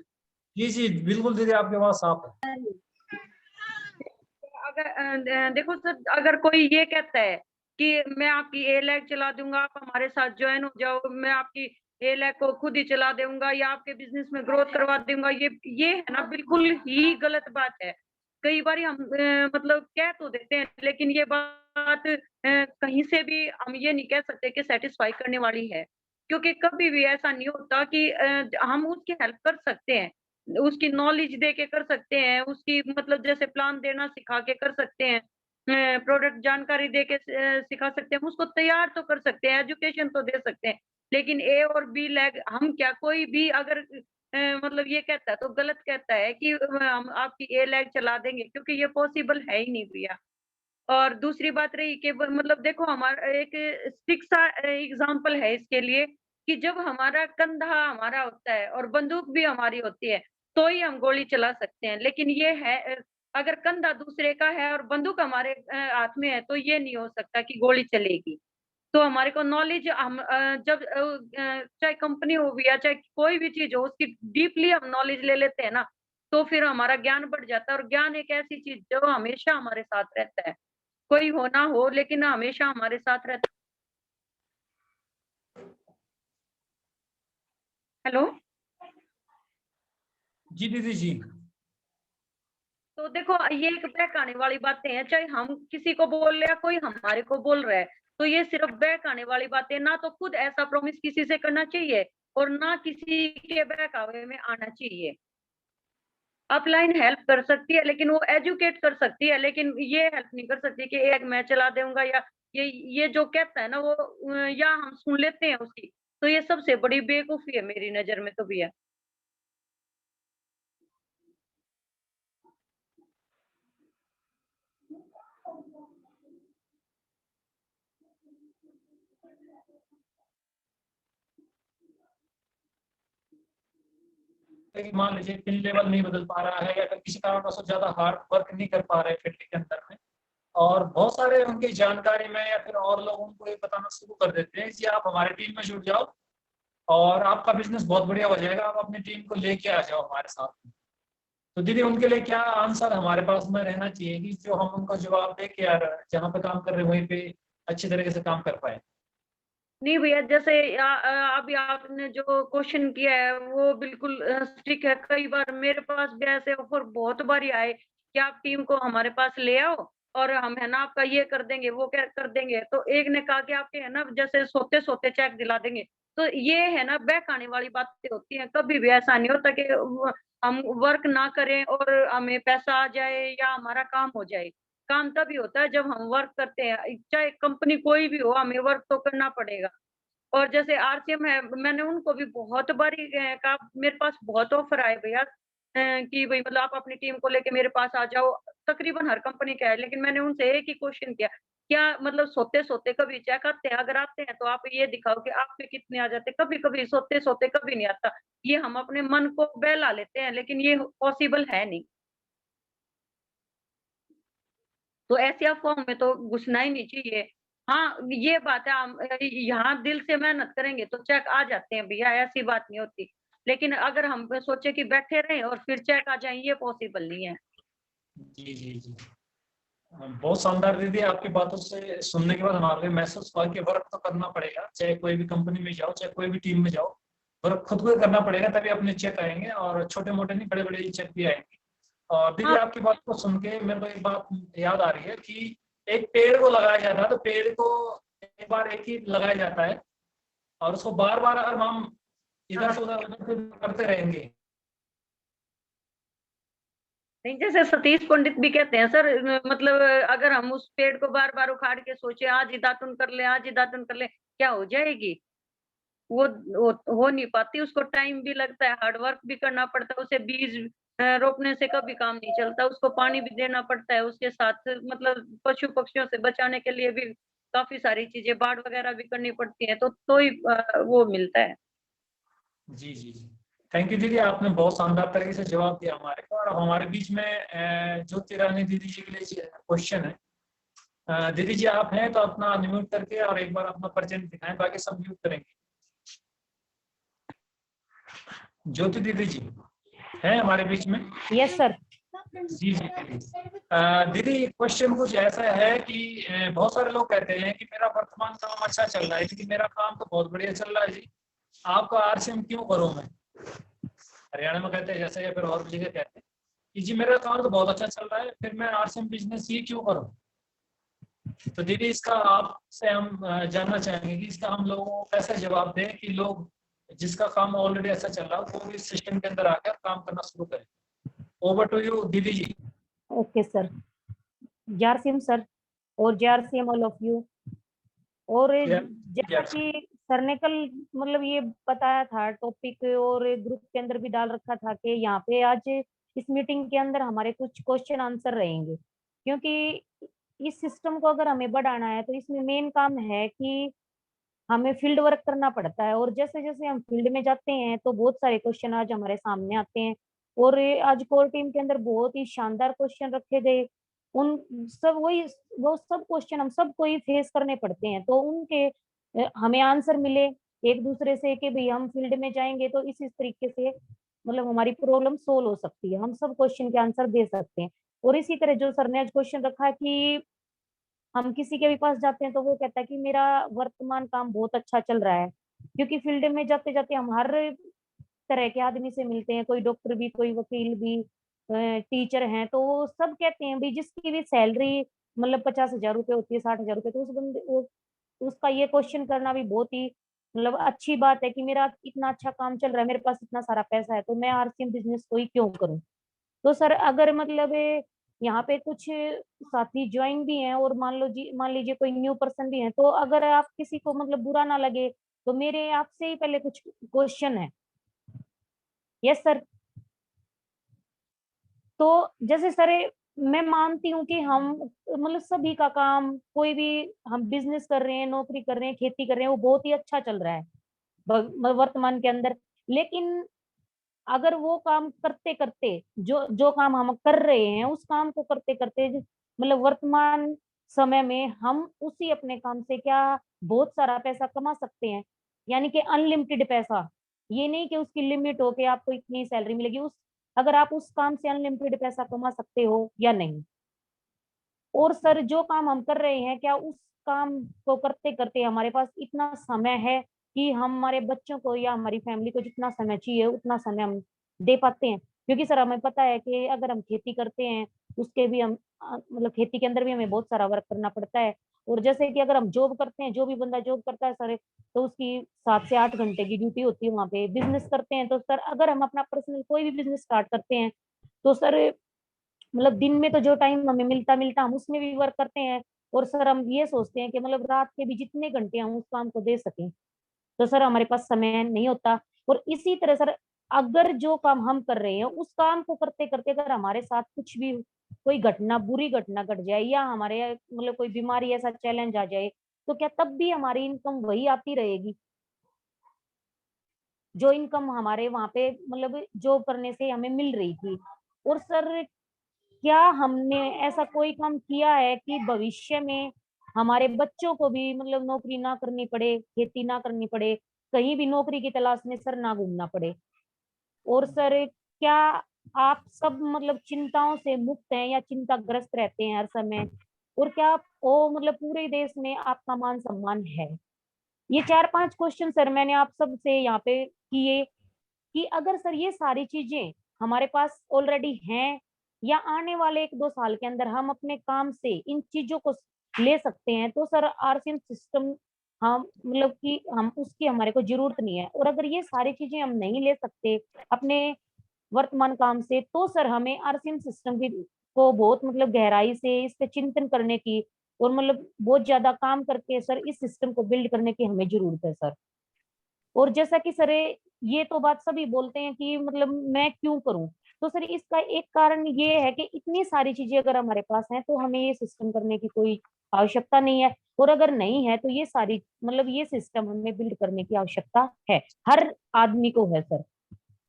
जी जी बिल्कुल दीदी, आपकी आवाज साफ है। अगर देखो सर, अगर कोई ये कहता है कि मैं आपकी ए लैग चला दूंगा, आप हमारे साथ ज्वाइन हो जाओ, मैं आपकी ए लैग को खुद ही चला दूंगा या आपके बिजनेस में ग्रोथ करवा दूंगा, ये है ना बिल्कुल ही गलत बात है। कई बार हम मतलब कह तो देते हैं, लेकिन ये बात कहीं से भी हम ये नहीं कह सकते कि सेटिस्फाई करने वाली है, क्योंकि कभी भी ऐसा नहीं होता कि हम उसकी हेल्प कर सकते हैं, उसकी नॉलेज दे के कर सकते हैं, उसकी मतलब जैसे प्लान देना सिखा के कर सकते हैं, प्रोडक्ट जानकारी दे के सिखा सकते हैं, उसको तैयार तो कर सकते हैं, एजुकेशन तो दे सकते हैं, लेकिन ए और बी लैग हम क्या कोई भी अगर मतलब ये कहता है तो गलत कहता है कि हम आपकी ए लैग चला देंगे, क्योंकि ये पॉसिबल है ही नहीं भैया। और दूसरी बात रही कि मतलब देखो हमारा एक स्टिक सा एग्जाम्पल है इसके लिए कि जब हमारा कंधा हमारा होता है और बंदूक भी हमारी होती है तो ही हम गोली चला सकते हैं, लेकिन ये है अगर कंधा दूसरे का है और बंदूक हमारे हाथ में है तो ये नहीं हो सकता कि गोली चलेगी। तो हमारे को नॉलेज हम जब चाहे कंपनी हो भी या चाहे कोई भी चीज हो उसकी डीपली हम नॉलेज ले लेते हैं ना, तो फिर हमारा ज्ञान बढ़ जाता है, और ज्ञान एक ऐसी चीज जो हमेशा हमारे साथ रहता है, कोई हो ना हो लेकिन हमेशा हमारे साथ रहता। हेलो, जी दीदी जी। तो देखो ये एक बहकाने वाली बातें हैं, चाहे हम किसी को बोल रहे हैं कोई हमारे को बोल रहा है, तो ये सिर्फ बहकाने वाली बातें, ना तो खुद ऐसा प्रॉमिस किसी से करना चाहिए और ना किसी के बहकावे में आना चाहिए। अपलाइन हेल्प कर सकती है, लेकिन वो एजुकेट कर सकती है, लेकिन ये हेल्प नहीं कर सकती कि एक मैं चला दूंगा, या ये जो कहता है ना वो या हम सुन लेते हैं उसकी, तो ये सबसे बड़ी बेवकूफी है मेरी नजर में तो भैया। मान लीजिए स्किल लेवल नहीं बदल पा रहा है या फिर किसी कारणवश ज्यादा हार्ड वर्क नहीं कर पा रहे फील्ड के अंदर में, और बहुत सारे उनकी जानकारी में या फिर और लोग उनको ये बताना शुरू कर देते हैं कि आप हमारी टीम में जुड़ जाओ और आपका बिजनेस बहुत बढ़िया हो जाएगा, आप अपनी टीम को लेके आ जाओ हमारे साथ में। तो दीदी उनके लिए क्या आंसर हमारे पास में रहना चाहिए कि जो हम उनको जवाब दे के यार जहाँ पे काम कर रहे हैं वहीं पे अच्छी तरीके से काम कर पाए? नहीं भैया, जैसे अभी आपने जो क्वेश्चन किया है वो बिल्कुल ठीक है। कई बार मेरे पास भी ऐसे ऑफर बहुत बारी आए कि आप टीम को हमारे पास ले आओ और हम है ना आपका ये कर देंगे वो क्या कर देंगे। तो एक ने कहा कि आपके है ना जैसे सोते सोते चेक दिला देंगे। तो ये है ना बहकाने वाली बातें होती हैं। कभी भी ऐसा नहीं होता कि हम वर्क ना करें और हमें पैसा आ जाए या हमारा काम हो जाए। काम तभी होता है जब हम वर्क करते हैं, चाहे कंपनी कोई भी हो, हमें वर्क तो करना पड़ेगा। और जैसे आरसीएम है, मैंने उनको भी बहुत बारी कहा, मेरे पास बहुत ऑफर आए भैया कि भाई मतलब आप अपनी टीम को लेके मेरे पास आ जाओ। तकरीबन हर कंपनी का है, लेकिन मैंने उनसे एक ही क्वेश्चन किया, क्या मतलब सोते सोते कभी चेक आते हैं? अगर आते हैं तो आप ये दिखाओ कि आप पे कितने आ जाते। कभी कभी सोते सोते कभी नहीं आता। ये हम अपने मन को बहला लेते हैं, लेकिन ये पॉसिबल है नहीं। तो ऐसी अफ़वाहों में तो घुसना ही नहीं चाहिए। हाँ, ये बात है, हम यहाँ दिल से मेहनत करेंगे तो चेक आ जाते हैं भैया, ऐसी बात नहीं होती। लेकिन अगर हम सोचे कि बैठे रहें और फिर चेक आ जाएँ, ये पॉसिबल नहीं है। जी जी जी, बहुत शानदार दीदी। आपकी बातों से सुनने के बाद हमारे महसूस हुआ कि वर्क तो करना पड़ेगा, चाहे कोई भी कंपनी में जाओ चाहे कोई भी टीम में जाओ, वर्क खुद को ही करना पड़ेगा, तभी अपने चेक आएंगे और छोटे मोटे नहीं बड़े बड़े चेक भी आएंगे। और दीदी हाँ, आपकी बात को सुन के मेरे को एक बात याद आ रही है कि एक पेड़ को लगाया जाता है तो पेड़ को एक बार एक ही लगाया जाता है और उसको बार बार अगर हम इधर से उधर से करते रहेंगे। नहीं, जैसे सतीश पंडित भी कहते हैं सर, मतलब अगर हम उस पेड़ को बार-बार उखाड़ के सोचे आज ही दातुन कर ले, आज ही दातुन कर ले, क्या हो जाएगी? वो वो हो नहीं पाती, उसको टाइम भी लगता है, हार्ड वर्क भी करना पड़ता है, उसे बीज रोपने से कभी काम नहीं चलता, उसको पानी भी देना पड़ता है, उसके साथ मतलब पशु-पक्षियों से बचाने के लिए भी काफ़ी सारी चीज़ें, बाड़ वगैरह भी करनी पड़ती है, तो ही वो मिलता है। जी जी जी, थैंक यू दीदी, आपने बहुत शानदार तरीके से जवाब दिया हमारे को। और हमारे बीच में ज्योति रानी दीदी जी के लिए क्वेश्चन है। दीदी जी आप हैं तो अपना अनम्यूट करके और एक बार अपना परिचय दिखाएं, बाकी सब म्यूट करेंगे। ज्योति दीदी जी हैं हमारे बीच में? Yes sir. जी जी दीदी। दीदी क्वेश्चन कुछ ऐसा है कि बहुत सारे लोग कहते हैं कि मेरा वर्तमान काम अच्छा चल रहा है, लेकिन मेरा काम तो बहुत बढ़िया चल रहा है जी, आपका आरसीएम क्यों करूं मैं? हरियाणा में कहते हैं जैसे, या फिर और भी जगह कहते हैं कि जी मेरा काम तो बहुत अच्छा चल रहा है, फिर मैं आरसीएम बिजनेस ये क्यों करूं? तो दीदी इसका आपसे हम जानना चाहेंगे कि इसका हम लोगों को कैसे जवाब दें कि लोग जिसका काम ऑलरेडी ऐसा चल रहा है वो भी सिस्टम के अंदर आकर काम करना शुरू करें। ओवर टू यू दीदी जी। Okay sir. जारसीम सर और जारसीम ऑल ऑफ यू। और जैसा कि सर ने कल मतलब ये बताया था टॉपिक और ग्रुप के अंदर भी डाल रखा था कि यहाँ पे आज इस मीटिंग के अंदर हमारे कुछ क्वेश्चन आंसर रहेंगे, क्योंकि इस सिस्टम को अगर हमें बढ़ाना है तो इसमें मेन काम है कि हमें फील्ड वर्क करना पड़ता है। और जैसे जैसे हम फील्ड में जाते हैं तो बहुत सारे क्वेश्चन आज हमारे सामने आते हैं और ये आज कोर टीम के अंदर बहुत ही शानदार क्वेश्चन रखे गए। उन सब वही वो सब क्वेश्चन हम सबको ही फेस करने पड़ते हैं, तो उनके हमें आंसर मिले एक दूसरे से कि भाई हम फील्ड में जाएंगे तो इस तरीके से मतलब हमारी प्रॉब्लम सोल्व हो सकती है, हम सब क्वेश्चन के आंसर दे सकते हैं। और इसी तरह जो सर ने आज क्वेश्चन रखा कि हम किसी के भी पास जाते हैं तो वो कहता है कि मेरा वर्तमान काम बहुत अच्छा चल रहा है, क्योंकि फील्ड में जाते जाते हम हर तरह के आदमी से मिलते हैं, कोई डॉक्टर भी, कोई वकील भी, टीचर हैं, तो वो सब कहते हैं भाई जिसकी भी सैलरी मतलब 50,000 रुपये होती है, 60,000 रुपये, तो उस बंदे उसका ये क्वेश्चन करना भी बहुत ही मतलब अच्छी बात है कि मेरा इतना अच्छा काम चल रहा है, मेरे पास इतना सारा पैसा है, तो मैं आरसीएम बिजनेस को ही क्यों करूं। तो सर अगर मतलब यहाँ पे कुछ साथी ज्वाइन भी हैं और मान लीजिए कोई न्यू पर्सन भी है, तो अगर आप किसी को मतलब बुरा ना लगे तो मेरे आपसे ही पहले कुछ क्वेश्चन है। Yes sir. तो जैसे सर मैं मानती हूँ कि हम मतलब सभी का काम, कोई भी हम बिजनेस कर रहे हैं, नौकरी कर रहे हैं, खेती कर रहे हैं, वो बहुत ही अच्छा चल रहा है वर्तमान के अंदर। लेकिन अगर वो काम करते करते, जो जो काम हम कर रहे हैं उस काम को करते करते मतलब वर्तमान समय में हम उसी अपने काम से क्या बहुत सारा पैसा कमा सकते हैं, यानी कि अनलिमिटेड पैसा। ये नहीं कि उसकी लिमिट हो कि आपको इतनी सैलरी मिलेगी, उस अगर आप उस काम से अनलिमिटेड पैसा कमा सकते हो या नहीं। और सर जो काम हम कर रहे हैं, क्या उस काम को करते करते हमारे पास इतना समय है कि हम हमारे बच्चों को या हमारी फैमिली को जितना समय चाहिए उतना समय हम दे पाते हैं? क्योंकि सर हमें पता है कि अगर हम खेती करते हैं, उसके भी हम मतलब खेती के अंदर भी हमें बहुत सारा वर्क करना पड़ता है। और जैसे कि अगर हम जॉब करते हैं, जो भी बंदा जॉब करता है सर, तो उसकी 7 से 8 घंटे की ड्यूटी होती है वहाँ पे। बिज़नेस करते हैं तो सर अगर हम अपना पर्सनल कोई भी बिज़नेस स्टार्ट करते हैं, तो सर मतलब दिन में तो जो टाइम हमें मिलता हम उसमें भी वर्क करते हैं। और सर हम ये सोचते हैं कि मतलब रात के भी जितने घंटे हम उस काम को दे सकें, तो सर हमारे पास समय नहीं होता। और इसी तरह सर अगर जो काम हम कर रहे हैं उस काम को करते करते अगर हमारे साथ कुछ भी कोई घटना, बुरी घटना घट जाए या हमारे मतलब कोई बीमारी ऐसा चैलेंज आ जाए, तो क्या तब भी हमारी इनकम वही आती रहेगी जो इनकम हमारे वहां पे मतलब जॉब करने से हमें मिल रही थी? और सर क्या हमने ऐसा कोई काम किया है कि भविष्य में हमारे बच्चों को भी मतलब नौकरी ना करनी पड़े, खेती ना करनी पड़े, कहीं भी नौकरी की तलाश में सर ना घूमना पड़े? और सर क्या आप सब मतलब चिंताओं से मुक्त हैं या चिंताग्रस्त रहते हैं हर समय? और क्या वो मतलब पूरे देश में आपका मान सम्मान है? ये 4-5 क्वेश्चन सर मैंने आप सबसे यहाँ पे किए कि अगर सर ये सारी चीजें हमारे पास ऑलरेडी हैं या आने वाले 1-2 साल के अंदर हम अपने काम से इन चीजों को ले सकते हैं, तो सर आरसीएम सिस्टम हम मतलब कि हम उसकी हमारे को जरूरत नहीं है। और अगर ये सारी चीजें हम नहीं ले सकते अपने वर्तमान काम से, तो सर हमें आरसीएम सिस्टम की को बहुत मतलब गहराई से इस पे चिंतन करने की और मतलब बहुत ज्यादा काम करके सर इस सिस्टम को बिल्ड करने की हमें जरूरत है सर। और जैसा कि सर ये तो बात सभी बोलते हैं कि मतलब मैं क्यों करूं, तो सर इसका एक कारण ये है कि इतनी सारी चीजें अगर हमारे पास हैं तो हमें ये सिस्टम करने की कोई आवश्यकता नहीं है। और अगर नहीं है तो ये सारी मतलब ये सिस्टम हमें बिल्ड करने की आवश्यकता है, हर आदमी को है सर।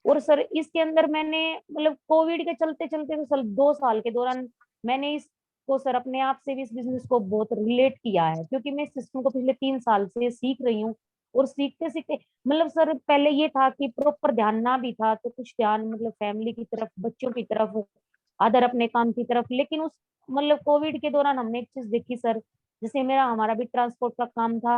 और सर इसके अंदर मैंने मतलब कोविड के चलते चलते तो सर 2 साल के दौरान मैंने इसको सर अपने आप से भी इस बिजनेस को बहुत रिलेट किया है, क्योंकि मैं इस सिस्टम को पिछले 3 साल से सीख रही हूँ। और सीखते सीखते मतलब सर पहले ये था कि प्रॉपर ध्यान ना भी था, तो कुछ ध्यान मतलब फैमिली की तरफ, बच्चों की तरफ, अदर अपने काम की तरफ। लेकिन उस मतलब कोविड के दौरान हमने एक चीज देखी सर, जैसे हमारा भी ट्रांसपोर्ट का काम था,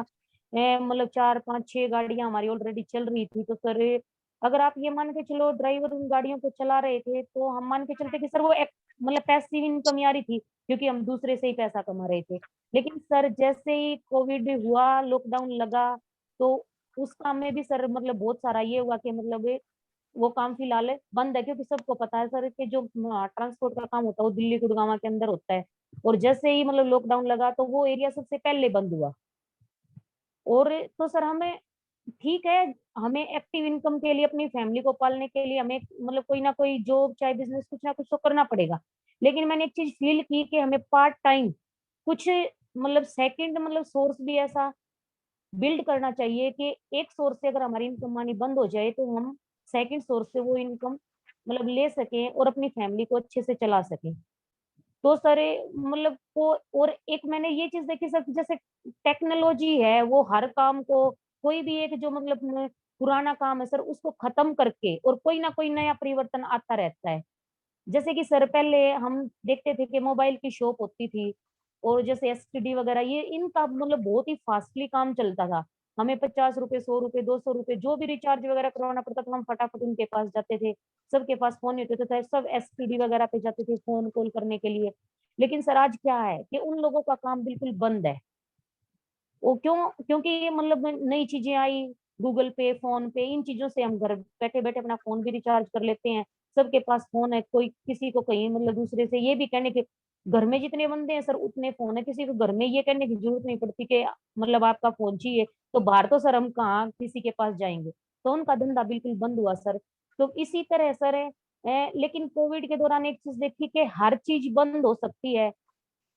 मतलब 4-5-6 गाड़ियां हमारी ऑलरेडी चल रही थी। तो सर अगर आप ये मान के चलो ड्राइवर उन गाड़ियों को चला रहे थे, तो हम मान के चलते कि सर वो एक मतलब पैसिव इनकम ही आ रही थी, क्योंकि हम दूसरे से ही पैसा कमा रहे थे। लेकिन सर जैसे ही कोविड हुआ, लॉकडाउन लगा, तो उस काम में भी सर मतलब बहुत सारा ये हुआ कि मतलब वो काम फिलहाल बंद है, क्योंकि सबको पता है सर कि जो ट्रांसपोर्ट का काम होता है वो दिल्ली गुड़गांव के अंदर होता है। और जैसे ही मतलब लॉकडाउन लगा तो वो एरिया सबसे पहले बंद हुआ। और तो सर हमें ठीक है, हमें एक्टिव इनकम के लिए अपनी फैमिली को पालने के लिए हमें मतलब कोई ना कोई जॉब चाहे बिजनेस कुछ ना कुछ तो करना पड़ेगा। लेकिन मैंने एक चीज फील की कि हमें पार्ट टाइम कुछ मतलब सेकंड मतलब सोर्स भी ऐसा बिल्ड करना चाहिए कि एक सोर्स से अगर हमारी इनकम आनी बंद हो जाए तो हम सेकंड सोर्स से वो इनकम मतलब ले सकें और अपनी फैमिली को अच्छे से चला सकें। तो सर मतलब को और एक मैंने ये चीज देखी सर, जैसे टेक्नोलॉजी है वो हर काम को, कोई भी एक जो मतलब पुराना काम है सर उसको खत्म करके और कोई ना कोई नया परिवर्तन आता रहता है। जैसे कि सर पहले हम देखते थे कि मोबाइल की शॉप होती थी, और जैसे एसटीडी वगैरह ये इनका मतलब बहुत ही फास्टली काम चलता था। हमें 50 रुपए, 100 रुपए, 200 रुपए जो भी रिचार्ज वगैरह करवाना पड़ता था हम फटाफट उनके पास जाते थे। सबके पास फोन होते थे, सब एसटीडी वगैरह पे जाते थे फोन कॉल करने के लिए। लेकिन सर आज क्या है कि उन लोगों का काम बिल्कुल बंद है। वो क्यों? क्योंकि ये मतलब नई चीजें आई, गूगल पे, फोन पे, इन चीजों से हम घर बैठे बैठे अपना फोन भी रिचार्ज कर लेते हैं। सबके पास फोन है, कोई किसी को कहीं मतलब दूसरे से ये भी कहने के घर में जितने बंदे हैं सर उतने फोन है, किसी को घर में ये कहने की जरूरत नहीं पड़ती कि मतलब आपका फोन चाहिए। तो बाहर तो सर हम कहाँ किसी के पास जाएंगे, तो उनका धंधा बिल्कुल बंद हुआ सर। तो इसी तरह सर है लेकिन कोविड के दौरान एक चीज देखी कि हर चीज बंद हो सकती है।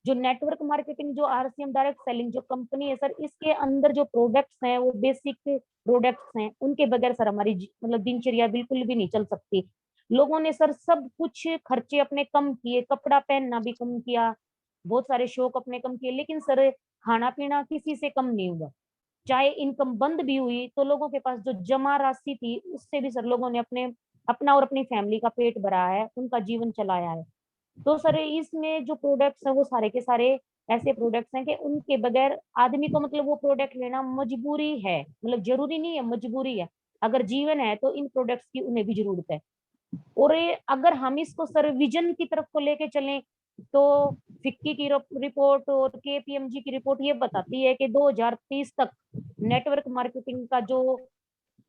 जो नेटवर्क मार्केटिंग, जो आरसीएम डायरेक्ट सेलिंग जो कंपनी है सर, इसके अंदर जो प्रोडक्ट्स हैं वो बेसिक प्रोडक्ट्स हैं, उनके बगैर सर हमारी मतलब दिनचर्या बिल्कुल भी नहीं चल सकती। लोगों ने सर सब कुछ खर्चे अपने कम किए, कपड़ा पहनना भी कम किया, बहुत सारे शौक अपने कम किए, लेकिन सर खाना पीना किसी से कम नहीं हुआ। चाहे इनकम बंद भी हुई तो लोगों के पास जो जमा राशि थी उससे भी सर लोगों ने अपना और अपनी फैमिली का पेट भरा है, उनका जीवन चलाया है। तो सर इसमें जो प्रोडक्ट्स है वो सारे के सारे ऐसे प्रोडक्ट्स हैं कि उनके बगैर आदमी को मतलब वो प्रोडक्ट लेना मजबूरी है, मतलब जरूरी नहीं है, मजबूरी है। अगर जीवन है तो इन प्रोडक्ट्स की उन्हें भी जरूरत है। और अगर हम इसको सर विजन की तरफ को लेके चलें तो फिक्की की रिपोर्ट और केपीएमजी की रिपोर्ट ये बताती है कि 2030 तक नेटवर्क मार्केटिंग का जो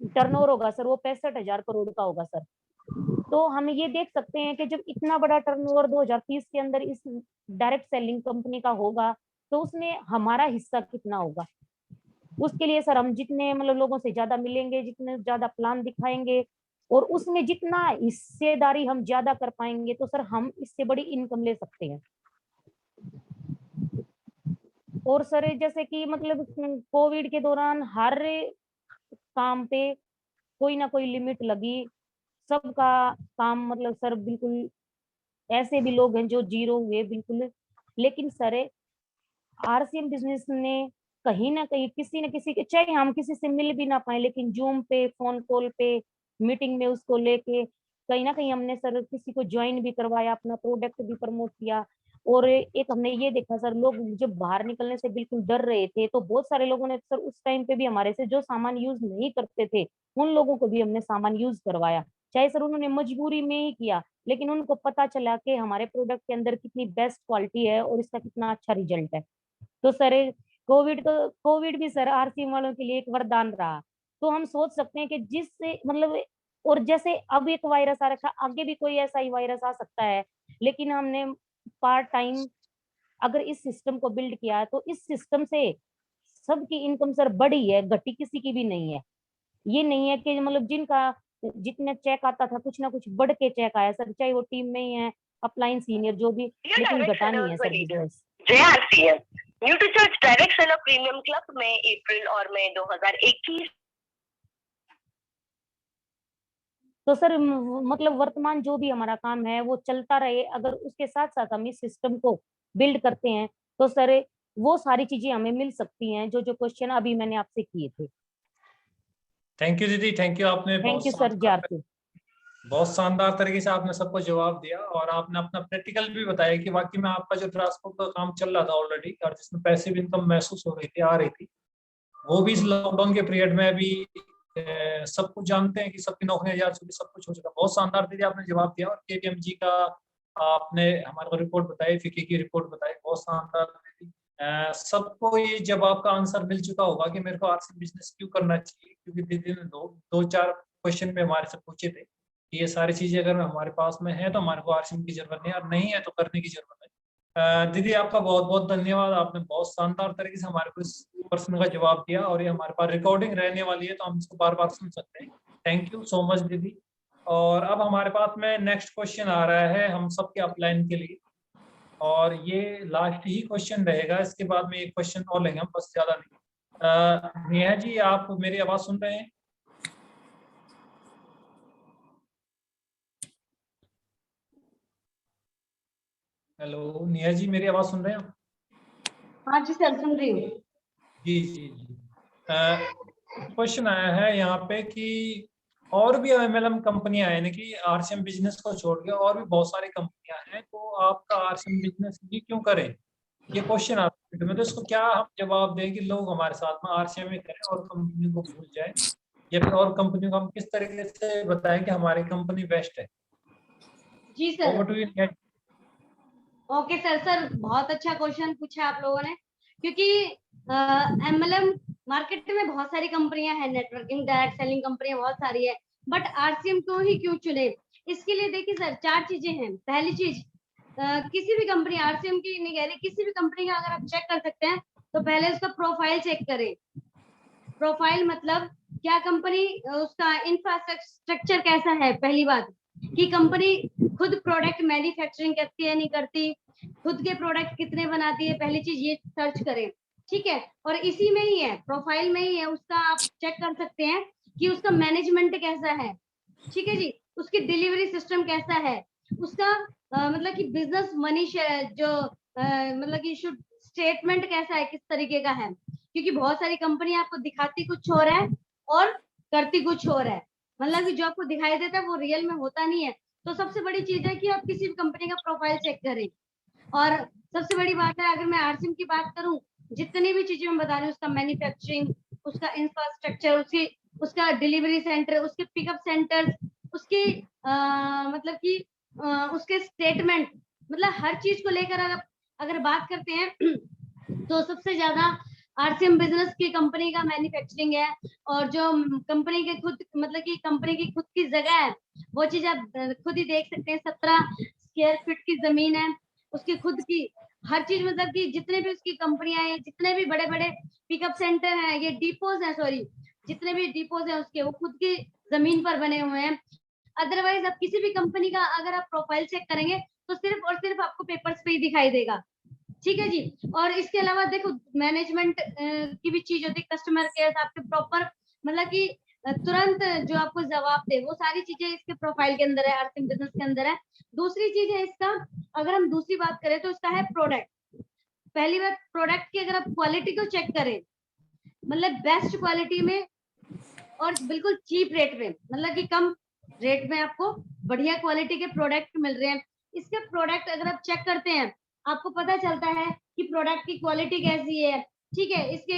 टर्नओवर होगा सर वो 65,000 करोड़ का होगा सर। तो हम ये देख सकते हैं कि जब इतना बड़ा टर्नओवर 2030 के अंदर इस डायरेक्ट सेलिंग कंपनी का होगा तो उसमें हमारा हिस्सा कितना होगा। उसके लिए सर हम जितने मतलब लोगों से ज्यादा मिलेंगे, जितने ज्यादा प्लान दिखाएंगे और उसमें जितना हिस्सेदारी हम ज्यादा कर पाएंगे तो सर हम इससे बड़ी इनकम ले सकते हैं। और सर जैसे कि मतलब कोविड के दौरान हर काम पे कोई ना कोई लिमिट लगी, सबका काम मतलब सर बिल्कुल, ऐसे भी लोग हैं जो जीरो हुए बिल्कुल, लेकिन सर आरसीएम बिजनेस ने कहीं ना कहीं किसी न किसी के, चाहे हम किसी से मिल भी ना पाए, लेकिन जूम पे, फोन कॉल पे, मीटिंग में उसको लेके कहीं ना कहीं हमने सर किसी को ज्वाइन भी करवाया, अपना प्रोडक्ट भी प्रमोट किया। और एक हमने ये देखा सर, लोग जब बाहर निकलने से बिल्कुल डर रहे थे तो बहुत सारे लोगों ने सर उस टाइम पे भी हमारे से जो सामान यूज नहीं करते थे उन लोगों को भी हमने सामान यूज करवाया, चाहे सर उन्होंने मजबूरी में ही किया, लेकिन उनको पता चला कि हमारे प्रोडक्ट के अंदर कितनी बेस्ट क्वालिटी है और इसका कितना अच्छा रिजल्ट है। तो सर कोविड भी सर आरसीएम वालों के लिए एक वरदान रहा। तो हम सोच सकते हैं कि जिससे मतलब, और जैसे अब एक वायरस आ रखा, आगे भी कोई ऐसा ही वायरस आ सकता है, लेकिन हमने पार्ट टाइम अगर इस सिस्टम को बिल्ड किया है तो इस सिस्टम से सबकी इनकम सर बढ़ी है, घटी किसी की भी नहीं है। ये नहीं है कि मतलब जिनका जितने चेक आता था कुछ ना कुछ बढ़ के चेक आया सर, चाहे वो टीम में ही है, अपलाइन सीनियर जो भी, लेकिन घटा नहीं है sir business. JRCM new to church direct seller premium club में अप्रैल और मई 2021। तो सर मतलब वर्तमान जो भी हमारा काम है वो चलता रहे, अगर उसके साथ साथ हम इस सिस्टम को बिल्ड करते हैं तो सर वो सारी चीजें हमें मिल सकती हैं जो जो क्वेश्चन अभी मैंने आपसे किए थे। थैंक यू दीदी, थैंक यू। आपने थैंक यू सर जारती, बहुत शानदार तरीके से आपने सबको जवाब दिया और आपने अपना प्रैक्टिकल भी बताया कि वाकई में आपका जो ट्रांसपोर्ट का काम चल रहा था ऑलरेडी और जिसमें पैसिव इनकम महसूस हो रही थी, आ रही थी, वो भी इस लॉकडाउन के पीरियड में अभी सब कुछ जानते हैं कि सबकी नौकरियां जा चुकी, सब कुछ हो चुका। बहुत शानदार दीदी आपने जवाब दिया और केपीएमजी का आपने हमारे को रिपोर्ट बताई, फिक्की की रिपोर्ट बताई, बहुत शानदार दीदी। सबको ये जवाब का आंसर मिल चुका होगा कि मेरे को आरसीएम बिजनेस क्यों करना चाहिए, क्योंकि दीदी ने दो चार क्वेश्चन में हमारे से पूछे थे कि ये सारी चीजें अगर हमारे पास में है तो हमारे को आरसीएम की जरूरत नहीं है, और नहीं है तो करने की जरूरत है। दीदी आपका बहुत बहुत धन्यवाद, आपने बहुत शानदार तरीके से हमारे को इस प्रश्न का जवाब दिया और ये हमारे पास रिकॉर्डिंग रहने वाली है तो हम इसको बार बार सुन सकते हैं। थैंक यू सो मच दीदी। और अब हमारे पास में नेक्स्ट क्वेश्चन आ रहा है हम सबके अपलाइन के लिए, और ये लास्ट ही क्वेश्चन रहेगा, इसके बाद में एक क्वेश्चन और लेंगे हम, बस ज्यादा नहीं। नेहा जी आप मेरी आवाज सुन रहे हैं? हेलो नेहा जी, मेरी आवाज सुन रहे हैं आप? हाँ जी सर, सुन रही हूँ। जी जी जी। क्वेश्चन आया है यहाँ पे कि और भी एमएलएम कंपनियां हैं, कि आरसीएम बिजनेस को छोड़ के और भी बहुत सारी कंपनियां हैं, तो आपका आरसीएम बिजनेस ही क्यों करें? ये क्वेश्चन आता है। तो इसको क्या हम जवाब दें कि लोग हमारे साथ में आरसीएम में करें और कंपनी को भूल जाए, या फिर और कंपनियों को हम किस तरीके से बताएं कि हमारी कंपनी बेस्ट है? जी sir. Over to you, Neha. Okay sir, बहुत अच्छा क्वेश्चन पूछा आप लोगों ने, क्योंकि एमएलएम मार्केट में बहुत सारी कंपनियां हैं, नेटवर्किंग डायरेक्ट सेलिंग कंपनियां बहुत सारी है, बट आरसीएम को ही क्यों चुने? इसके लिए देखिए सर, 4 चीजें हैं। पहली चीज, किसी भी कंपनी, आरसीएम की नहीं कह रही, किसी भी कंपनी का अगर आप चेक कर सकते हैं तो पहले उसका प्रोफाइल चेक करें। प्रोफाइल मतलब क्या कंपनी, उसका इंफ्रास्ट्रक्चर कैसा है, पहली बात। कि कंपनी खुद प्रोडक्ट मैन्युफैक्चरिंग करती है नहीं करती, खुद के प्रोडक्ट कितने बनाती है, पहली चीज ये सर्च करें, ठीक है। और इसी में ही है, प्रोफाइल में ही है उसका, आप चेक कर सकते हैं कि उसका मैनेजमेंट कैसा है, ठीक है जी, उसकी डिलीवरी सिस्टम कैसा है, उसका मतलब कि बिजनेस मनी जो मतलब कि शुड स्टेटमेंट कैसा है, किस तरीके का है, क्योंकि बहुत सारी कंपनी आपको दिखाती कुछ हो रहा है और करती कुछ हो रहा है, मतलब कि जो आपको दिखाई देता है वो रियल में होता नहीं है। तो सबसे बड़ी चीज है कि आप किसी भी कंपनी का प्रोफाइल चेक करें। और सबसे बड़ी बात है, अगर मैं आरसीएम की बात करूं, जितनी भी चीजें मैं बता रही हूँ, उसका मैन्युफैक्चरिंग, उसका इंफ्रास्ट्रक्चर, उसका डिलीवरी सेंटर, उसके पिकअप सेंटर, उसकी मतलब कि उसके स्टेटमेंट, मतलब हर चीज को लेकर अगर बात करते हैं तो सबसे ज्यादा आरसीएम बिजनेस की कंपनी का मैन्युफैक्चरिंग है। और जो कंपनी के खुद मतलब कि कंपनी की खुद की जगह है, वो चीज आप खुद ही देख सकते हैं, 17 स्क्वायर फीट की जमीन है उसकी खुद की, हर चीज मतलब कि जितने भी उसकी कंपनियां हैं, जितने भी बड़े बड़े पिकअप सेंटर हैं, ये डिपोज हैं, सॉरी, जितने भी डिपोज हैं उसके, वो खुद की जमीन पर बने हुए हैं। अदरवाइज आप किसी भी कंपनी का अगर आप प्रोफाइल चेक करेंगे तो सिर्फ और सिर्फ आपको पेपर्स पे ही दिखाई देगा, ठीक है जी। और इसके अलावा देखो मैनेजमेंट की भी चीज होती है, कस्टमर केयर, आपके प्रॉपर मतलब कि तुरंत जो आपको जवाब दे, वो सारी चीजें इसके प्रोफाइल के अंदर है, आरसीएम बिजनेस के अंदर है। दूसरी चीज है इसका, अगर हम दूसरी बात करें तो इसका है प्रोडक्ट। पहली बात, प्रोडक्ट की अगर आप क्वालिटी को चेक करें, मतलब बेस्ट क्वालिटी में और बिल्कुल चीप रेट में, मतलब कि कम रेट में आपको बढ़िया क्वालिटी के प्रोडक्ट मिल रहे हैं। इसके प्रोडक्ट अगर आप चेक करते हैं, आपको पता चलता है कि प्रोडक्ट की क्वालिटी कैसी है, ठीक है। इसके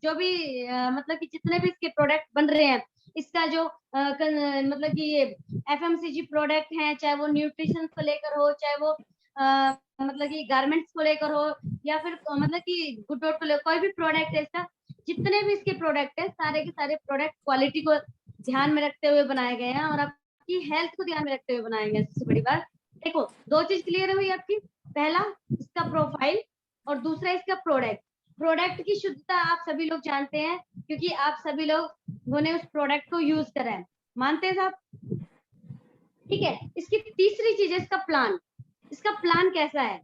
जो भी मतलब कि जितने भी इसके प्रोडक्ट बन रहे हैं, इसका जो मतलब कि ये एफएमसीजी प्रोडक्ट हैं, चाहे वो न्यूट्रिशन को लेकर हो, चाहे वो मतलब कि गारमेंट्स को लेकर हो, या फिर मतलब कि गुड को लेकर, कोई भी प्रोडक्ट है इसका, जितने भी इसके प्रोडक्ट है, सारे के सारे प्रोडक्ट क्वालिटी को ध्यान में रखते हुए बनाए गए हैं और आपकी हेल्थ को ध्यान में रखते हुए बनाए गए हैं। सबसे बड़ी बात देखो, दो चीज क्लियर हुई आपकी, पहला इसका प्रोफाइल और दूसरा इसका प्रोडक्ट। प्रोडक्ट की शुद्धता आप सभी लोग जानते हैं, क्योंकि आप सभी लोगों ने उस प्रोडक्ट को यूज करा है, मानते हैं साहब, ठीक है। इसकी तीसरी चीज है इसका प्लान। इसका प्लान कैसा है,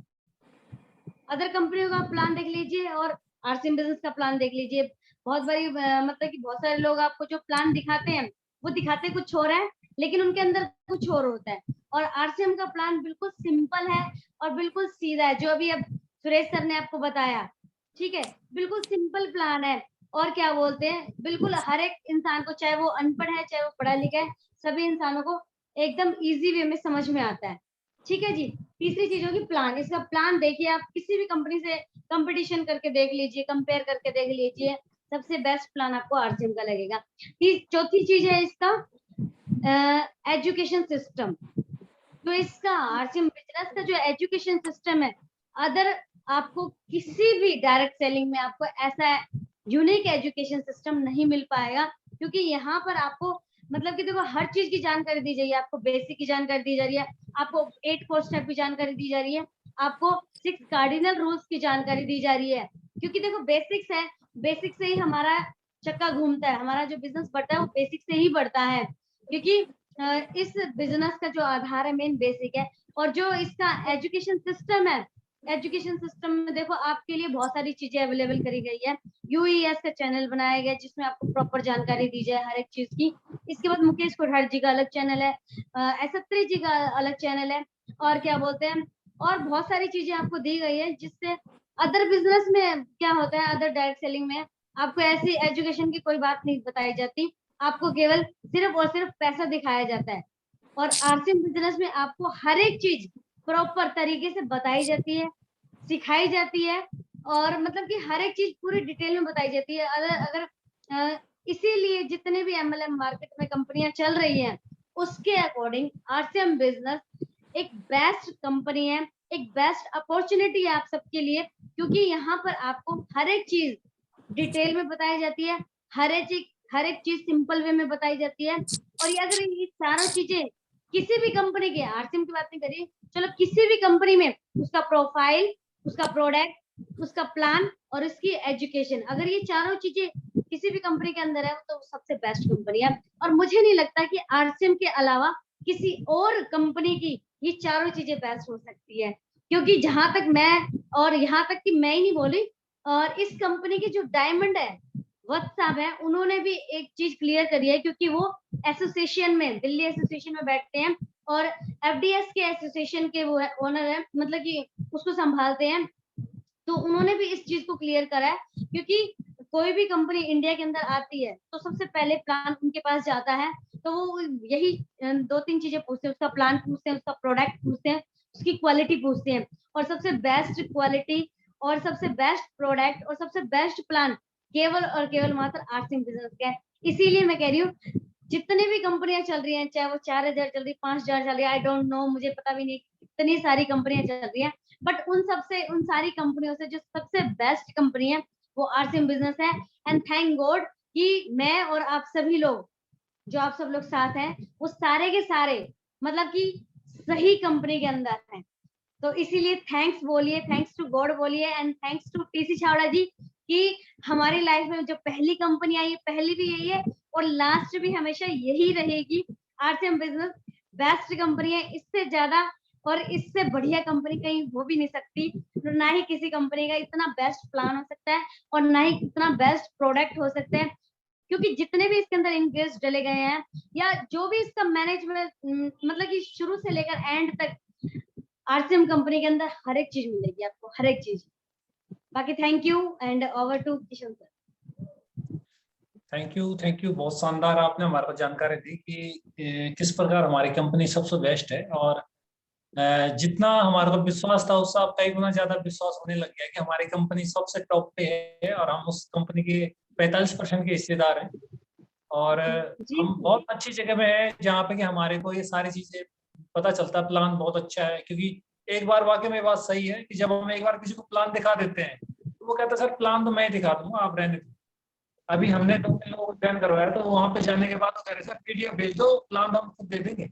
अदर कंपनियों का प्लान देख लीजिए और आरसीएम बिजनेस का प्लान देख लीजिए। बहुत बड़ी मतलब कि बहुत सारे लोग आपको जो प्लान दिखाते हैं, वो दिखाते कुछ और है, लेकिन उनके अंदर कुछ और होता है। और आरसीएम का प्लान बिल्कुल सिंपल है और बिल्कुल सीधा है, जो अभी अब सुरेश सर ने आपको बताया, ठीक है, बिल्कुल सिंपल प्लान है। और क्या बोलते हैं, बिल्कुल हर एक इंसान को, चाहे वो अनपढ़ है चाहे वो पढ़ा लिखा है, सभी इंसानों को एकदम इजी वे में समझ में आता है, ठीक है जी। तीसरी चीज होगी प्लान। इसका प्लान देखिए, आप किसी भी कंपनी से कंपटीशन करके देख लीजिए, कंपेयर करके देख लीजिए, सबसे बेस्ट प्लान आपको आरसीएम का लगेगा। चौथी चीज है इसका एजुकेशन सिस्टम। तो इसका आरसीएम बिजनेस का जो एजुकेशन सिस्टम है, अदर आपको किसी भी डायरेक्ट सेलिंग में आपको ऐसा यूनिक एजुकेशन सिस्टम नहीं मिल पाएगा, क्योंकि यहाँ पर आपको मतलब कि देखो हर चीज की जानकारी दी जाएगी, आपको बेसिक की जानकारी दी जा रही है, आपको 8 4 स्टेप की जानकारी दी जा रही है, आपको 6 कार्डिनल रूल्स की जानकारी दी जा रही है। क्योंकि देखो बेसिक्स है, बेसिक से ही हमारा चक्का घूमता है, हमारा जो बिजनेस बढ़ता है वो बेसिक से ही बढ़ता है, क्योंकि इस बिजनेस का जो आधार है मेन बेसिक है। और जो इसका एजुकेशन सिस्टम है, एजुकेशन सिस्टम में देखो आपके लिए बहुत सारी चीजें अवेलेबल करी गई है। यूईएस का चैनल बनाया गया जिसमें आपको प्रॉपर जानकारी दी जाए हर एक चीज की। इसके बाद मुकेश कोठारी जी का अलग चैनल है, S3 जी का अलग चैनल है, और क्या बोलते हैं, और बहुत सारी चीजें आपको दी गई है, जिससे अदर बिजनेस में क्या होता है, अदर डायरेक्ट सेलिंग में आपको ऐसी एजुकेशन की कोई बात नहीं बताई जाती, आपको केवल सिर्फ और सिर्फ पैसा दिखाया जाता है। और आरसीएम बिजनेस में आपको हर एक चीज प्रॉपर तरीके से बताई जाती है, सिखाई जाती है, और मतलब कि हर एक चीज पूरी डिटेल में बताई जाती है। अगर इसीलिए जितने भी एमएलएम मार्केट में कंपनियां चल रही हैं, उसके अकॉर्डिंग आरसीएम बिजनेस एक बेस्ट कंपनी है, एक बेस्ट अपॉर्चुनिटी है आप सबके लिए, क्योंकि यहाँ पर आपको हर एक चीज डिटेल में बताई जाती है, हर एक चीज सिंपल वे में बताई जाती है। और ये अगर ये चारों चीजें किसी भी कंपनी के, आरसीएम की बात नहीं करिए, चलो किसी भी कंपनी में उसका प्रोफाइल, उसका प्रोडक्ट, उसका प्लान और उसकी एजुकेशन, अगर ये चारों चीजें किसी भी कंपनी के अंदर है तो सबसे बेस्ट कंपनी है। और मुझे नहीं लगता कि आरसीएम के अलावा किसी और कंपनी की ये चारों चीजें बेस्ट हो सकती है। क्योंकि जहां तक मैं, और यहाँ तक कि मैं ही नहीं बोली, और इस कंपनी की जो डायमंड है वत्स साहब है, उन्होंने भी एक चीज क्लियर करी है, क्योंकि वो एसोसिएशन में, दिल्ली एसोसिएशन में बैठते हैं और एफडीएस के एसोसिएशन के वो है ओनर है, मतलब कि उसको संभालते हैं। तो उन्होंने भी इस चीज को क्लियर करा है, क्योंकि कोई भी कंपनी इंडिया के अंदर आती है तो सबसे पहले प्लान उनके पास जाता है, तो वो यही 2-3 चीजें पूछते हैं, उसका प्लान पूछते हैं, उसका प्रोडक्ट पूछते हैं, उसकी क्वालिटी पूछते हैं, और सबसे बेस्ट क्वालिटी और सबसे बेस्ट प्रोडक्ट और सबसे बेस्ट प्लान केवल और केवल मात्र आरसीएम बिजनेस का है। इसीलिए मैं कह रही हूँ, जितनी भी कंपनियां चल रही हैं, चाहे वो 4000 चल रही, 5000 चल रही है, आई डोंट नो, मुझे पता भी नहीं, इतनी सारी कंपनियां चल रही हैं, बट उन सारी कंपनियों से जो सबसे बेस्ट कंपनी है वो आरसीएम बिजनेस है। एंड थैंक गॉड कि मैं और आप सभी लोग, जो आप सब लोग साथ हैं, वो सारे के सारे मतलब कि सही कंपनी के अंदर हैं। तो इसीलिए थैंक्स बोलिए, थैंक्स टू गॉड बोलिए, एंड थैंक्स टू टीसी छावड़ा जी कि हमारी लाइफ में जो पहली कंपनी आई है, पहली भी यही है और लास्ट भी हमेशा यही रहेगी। आरसीएम बिजनेस बेस्ट कंपनी है, इससे ज्यादा और इससे बढ़िया कंपनी कहीं हो भी नहीं सकती, ना ही किसी कंपनी का इतना बेस्ट प्लान हो सकता है और ना ही इतना बेस्ट प्रोडक्ट हो सकते हैं। क्योंकि जितने भी इसके अंदर इंग्रेडिएंट्स डले गए हैं या जो भी इसका मैनेजमेंट, मतलब कि शुरू से लेकर एंड तक आरसीएम कंपनी के अंदर हर एक चीज मिलेगी आपको, हर एक चीज। बाकी thank you and over to Kishan sir. Thank you, बहुत शानदार आपने हमारे को जानकारी दी कि किस प्रकार हमारी कंपनी सबसे बेस्ट है, और जितना हमारे को विश्वास था उससे अब कई गुना ज्यादा विश्वास होने लग गया कि हमारी कंपनी सबसे टॉप पे है और हम उस कंपनी के 45% के हिस्सेदार हैं, और हम बहुत अच्छी जगह में है जहाँ पे कि हमारे को ये सारी चीजें पता चलता है। प्लान बहुत अच्छा है, क्योंकि एक बार वाकई में बात सही है कि जब हम एक बार किसी को प्लान दिखा देते हैं तो वो कहता है सर प्लान तो मैं ही दिखा दूंगा, आप रहने दो। अभी हमने 2-3 लोगों को ज्वाइन करवाया, तो वहां पे जाने के बाद तो कह रहे सर पीडीएफ भेज दो, प्लान हम खुद दे देंगे।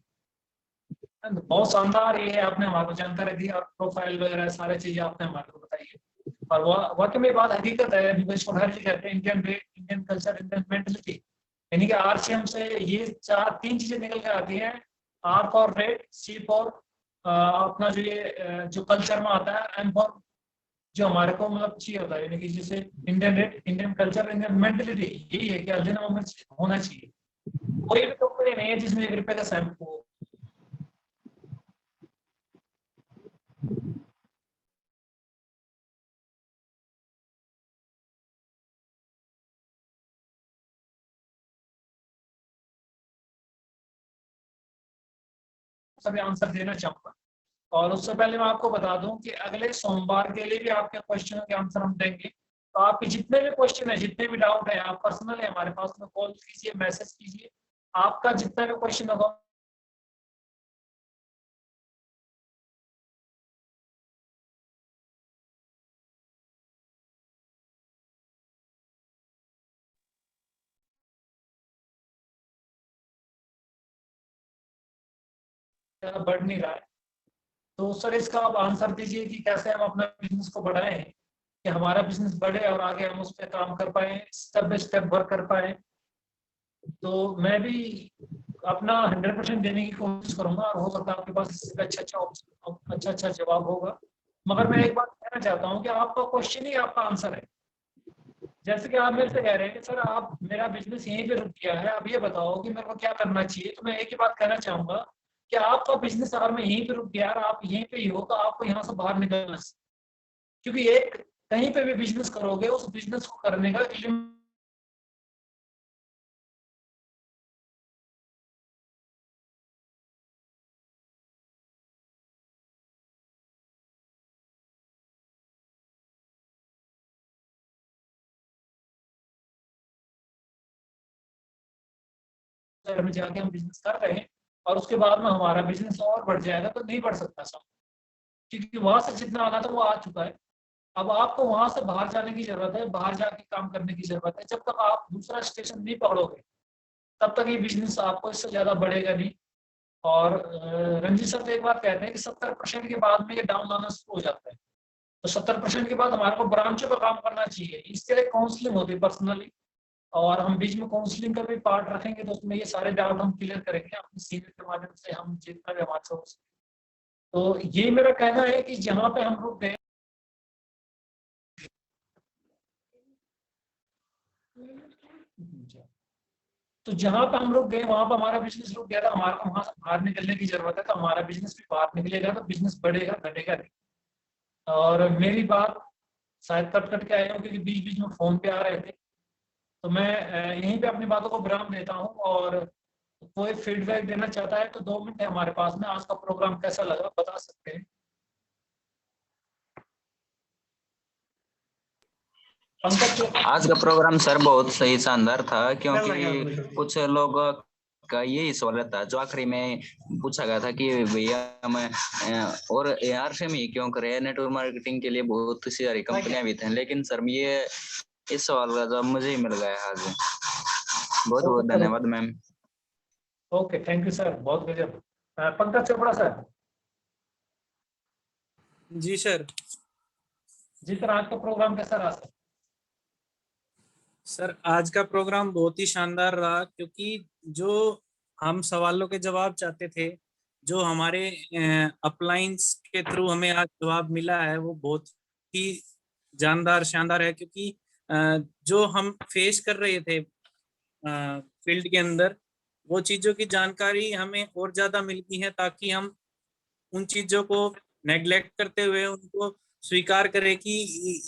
बहुत शानदार ये आपने हमारे को जानकारी दी, और प्रोफाइल वगैरह सारी चीजें आपने हमारे को बताई है, और वाकई में बात हकीकत है। हर चीज कहते हैं Indian rate, Indian culture, Indian mentality, यानी कि आरसीएम से ये 3 चीजें निकल के आती हैं। R for rate, C for अपना जो ये जो कल्चर में आता है, एम फॉर जो हमारे को मतलब चाहिए होता है, यानी कि जैसे Indian rate, Indian culture, Indian mentality, यही है कि अर्जुन में होना चाहिए। कोई भी कंपनी नहीं है जिसमें 1 रुपए का शैम्पू हो। सभी आंसर देना चाहूंगा, और उससे पहले मैं आपको बता दूं कि अगले सोमवार के लिए भी आपके क्वेश्चनों के आंसर हम देंगे। तो आपके जितने भी क्वेश्चन है, जितने भी डाउट है, आप पर्सनली हमारे पास में कॉल कीजिए, मैसेज कीजिए, आपका जितना भी क्वेश्चन होगा बढ़ नहीं रहा है, तो सर इसका आप आंसर दीजिए कि कैसे हम अपना बिजनेस को बढ़ाएं, कि हमारा बिजनेस बढ़े और आगे हम उस पर काम कर पाए, स्टेप बाय स्टेप वर्क कर पाए। तो मैं भी अपना 100% देने की कोशिश करूंगा, और हो सकता है आपके पास इससे अच्छा जवाब होगा। मगर मैं एक बात कहना चाहता हूँ कि आपका क्वेश्चन ही आपका आंसर है। जैसे कि आप मेरे से कह रहे हैं कि सर आप, मेरा बिजनेस यहीं पे रुक गया है, अब ये बताओ कि मेरे को क्या करना चाहिए। तो मैं एक ही बात कहना चाहूंगा कि आपका बिजनेस अगर मैं यहीं पे रुक गया और आप यहीं पे ही हो, तो आपको यहाँ से बाहर निकलना है, क्योंकि एक कहीं पे भी बिजनेस करोगे, उस बिजनेस को करने का में जाके हम बिजनेस कर रहे हैं और उसके बाद में हमारा बिजनेस और बढ़ जाएगा, तो नहीं बढ़ सकता सब, क्योंकि वहां से जितना आना था वो आ चुका है। अब आपको वहां से बाहर जाने की जरूरत है, बाहर जाके काम करने की जरूरत है। जब तक आप दूसरा स्टेशन नहीं पकड़ोगे तब तक ये बिजनेस आपको इससे ज्यादा बढ़ेगा नहीं। और रंजीत सर तो एक बात कहते हैं कि 70% के बाद में ये डाउन आना शुरू हो जाता है, तो 70% के बाद हमारे को ब्रांचों पर काम करना चाहिए। इसके लिए काउंसलिंग होती है पर्सनली, और हम बीच में काउंसलिंग का भी पार्ट रखेंगे, तो उसमें ये सारे डाउट हम क्लियर करेंगे अपने सीनियर के माध्यम से, हम जितना भी हमारे से। तो ये मेरा कहना है कि जहाँ पे हम रुक गए, तो जहाँ पे हम रुक गए वहां पर हमारा बिजनेस रुक गया था, हमारा वहां से बाहर निकलने की जरूरत है। तो हमारा बिजनेस भी बाहर निकलेगा तो बिजनेस बढ़ेगा, घटेगा नहीं। और मेरी बात शायद कट कट के आए हो क्योंकि बीच बीच में फोन पे आ रहे थे, तो मैं यहीं पे अपनी बातों को विराम देता हूँ। और कोई फीडबैक देना चाहता है तो 2 मिनट है हमारे पास में। आज का प्रोग्राम कैसा लगा बता सकते हैं। आज का प्रोग्राम सर बहुत सही शानदार था, क्योंकि कुछ लोग का यही सवाल था जो आखिरी में पूछा गया था कि भैया मैं और ARCM ही क्यों करें, नेटवर्क मार्केटिंग के लिए बहुत सी सारी कंपनियां भी थी, लेकिन सर ये इस सवाल का जवाब मुझे ही मिल गया आज। बहुत बहुत धन्यवाद ma'am. Okay, thank you sir, बहुत गजब। पंकज चोपड़ा सर। जी सर। जी सर, आज का प्रोग्राम कैसा रहा सर? सर आज का प्रोग्राम बहुत ही शानदार रहा, क्योंकि जो हम सवालों के जवाब चाहते थे, जो हमारे अपलाइंस के थ्रू हमें आज जवाब मिला है, वो बहुत ही जानदार शानदार है। क्योंकि जो हम फेस कर रहे थे फील्ड के अंदर, वो चीज़ों की जानकारी हमें और ज़्यादा मिलती है, ताकि हम उन चीज़ों को नेग्लेक्ट करते हुए उनको स्वीकार करें कि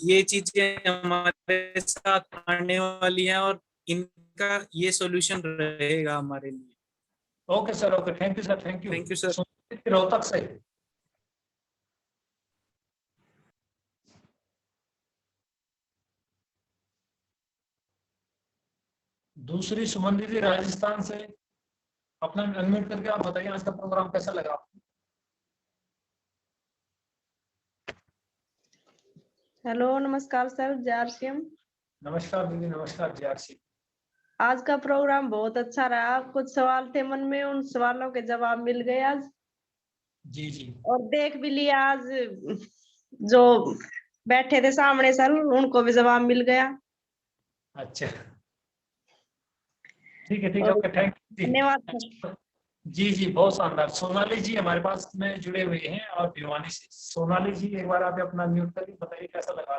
ये चीजें हमारे साथ आने वाली हैं और इनका ये सॉल्यूशन रहेगा हमारे लिए। Okay sir, okay, thank you sir, thank you sir. Rohtak से। दूसरी सुमन दीदी राजस्थान से, अपना अनम्यूट करके आप बताइए आज का प्रोग्राम कैसा लगा आपको? हेलो, नमस्कार सर, JRCM। नमस्कार दीदी, नमस्कार JRCM। आज का प्रोग्राम बहुत अच्छा रहा। कुछ सवाल थे मन में, उन सवालों के जवाब मिल गए आज। जी जी। और देख भी लिया आज, जो बैठे थे सामने सर, उनको भी जवाब मिल गया। अच्छा, ठीक है, ठीक है, ओके, थैंक यू, धन्यवाद। जी जी, बहुत शानदार। सोनाली जी हमारे पास में जुड़े हुए हैं और भिवानी से। सोनाली जी, एक बार आप अपना म्यूट करके बताइए कैसा लगा।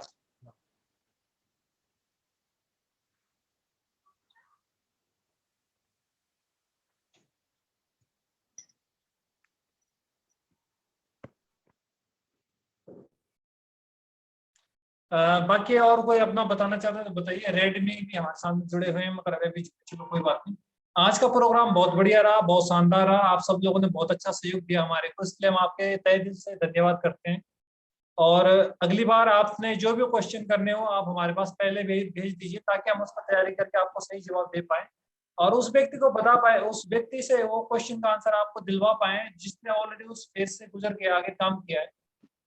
बाकी और कोई अपना बताना चाहते हैं तो बताइए। रेडमी भी हमारे सामने जुड़े हुए हैं, मगर अभी भी चलो कोई बात नहीं। आज का प्रोग्राम बहुत बढ़िया रहा, बहुत शानदार रहा। आप सब लोगों ने बहुत अच्छा सहयोग दिया हमारे को, इसलिए हम आपके तहे दिल से धन्यवाद करते हैं। और अगली बार आपने जो भी क्वेश्चन करने हो आप हमारे पास पहले भेज दीजिए, ताकि हम उसका तैयारी करके आपको सही जवाब दे पाए और उस व्यक्ति को बता पाए, उस व्यक्ति से वो क्वेश्चन का आंसर आपको दिलवा पाए जिसने ऑलरेडी उस फेज से गुजर के आगे काम किया है।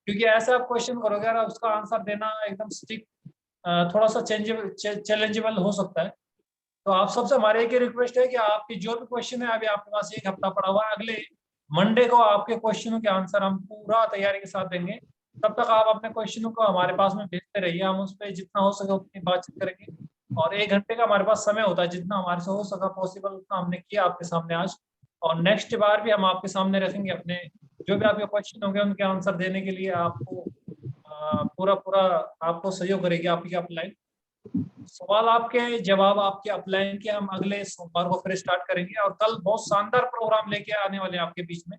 क्योंकि ऐसा आप क्वेश्चन करोगे और उसका आंसर देना एकदम स्ट्रिक्ट, थोड़ा सा चैलेंजेबल हो सकता है। तो आप सबसे हमारे एक ही रिक्वेस्ट है कि आपकी जो भी क्वेश्चन है, अभी आपके पास 1 हफ्ता पड़ा हुआ है, अगले मंडे को आपके क्वेश्चनों के आंसर हम पूरा तैयारी के साथ देंगे। तब तक आप अपने क्वेश्चनों को हमारे पास में भेजते रहिए, हम उस पर जितना हो सके उतनी बातचीत करेंगे। और 1 घंटे का हमारे पास समय होता है, जितना हमारे से हो सका पॉसिबल उतना हमने किया आपके सामने आज। और नेक्स्ट बार भी हम आपके सामने रखेंगे अपने जो भी आपके क्वेश्चन होंगे उनके आंसर देने के लिए। आपको पूरा आपको सहयोग करेगी आपकी अपलाइन। सवाल आपके, जवाब आपके अपलाइन के हम अगले सोमवार को फिर स्टार्ट करेंगे। और कल बहुत शानदार प्रोग्राम लेके आने वाले हैं आपके बीच में,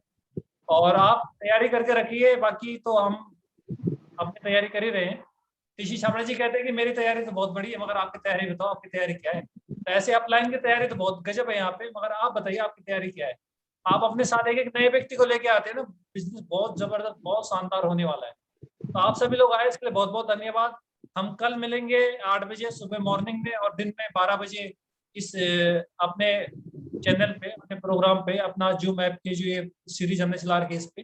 और आप तैयारी करके रखिए। बाकी तो हम अपनी तैयारी कर ही रहे हैं। ऋषि छाबड़ा जी कहते हैं कि मेरी तैयारी तो बहुत बड़ी है, मगर आपकी तैयारी बताओ, आपकी तैयारी क्या है। तो ऐसे अपलाइन की तैयारी तो बहुत गजब है यहाँ पे, मगर आप बताइए आपकी तैयारी क्या है। आप अपने साथ एक नए व्यक्ति को लेके आते हैं ना, बिजनेस बहुत जबरदस्त, बहुत शानदार होने वाला है। तो आप सभी लोग आए, इसके लिए बहुत बहुत धन्यवाद। हम कल मिलेंगे 8 बजे सुबह मॉर्निंग में, और दिन में 12 बजे इस अपने चैनल पे, अपने प्रोग्राम पे, अपना जूम ऐप की जो ये सीरीज हमने चला रखी है इस पे।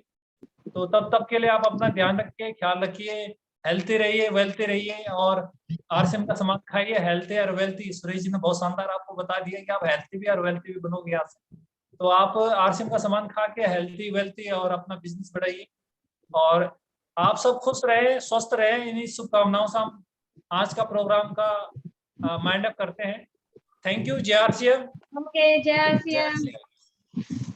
तो तब के लिए आप अपना ध्यान रखिए, ख्याल रखिए, हेल्थी रहिए, वेल्थी रहिए, और RCM का सामान खाइए। हेल्थी और वेल्थी, सुरेश जी ने बहुत शानदार आपको बता दिया कि आप हेल्थी भी और वेल्थी भी बनोगे यहाँ से। तो आप RCM का सामान खा के हेल्थी वेल्थी और अपना बिजनेस बढ़ाइए। और आप सब खुश रहे, स्वस्थ रहे, इन्हीं शुभकामनाओं से हम आज का प्रोग्राम का माइंड अप करते हैं। थैंक यू, जय आर सी एम। ओके, जय जय आरसीएम। श्री राम।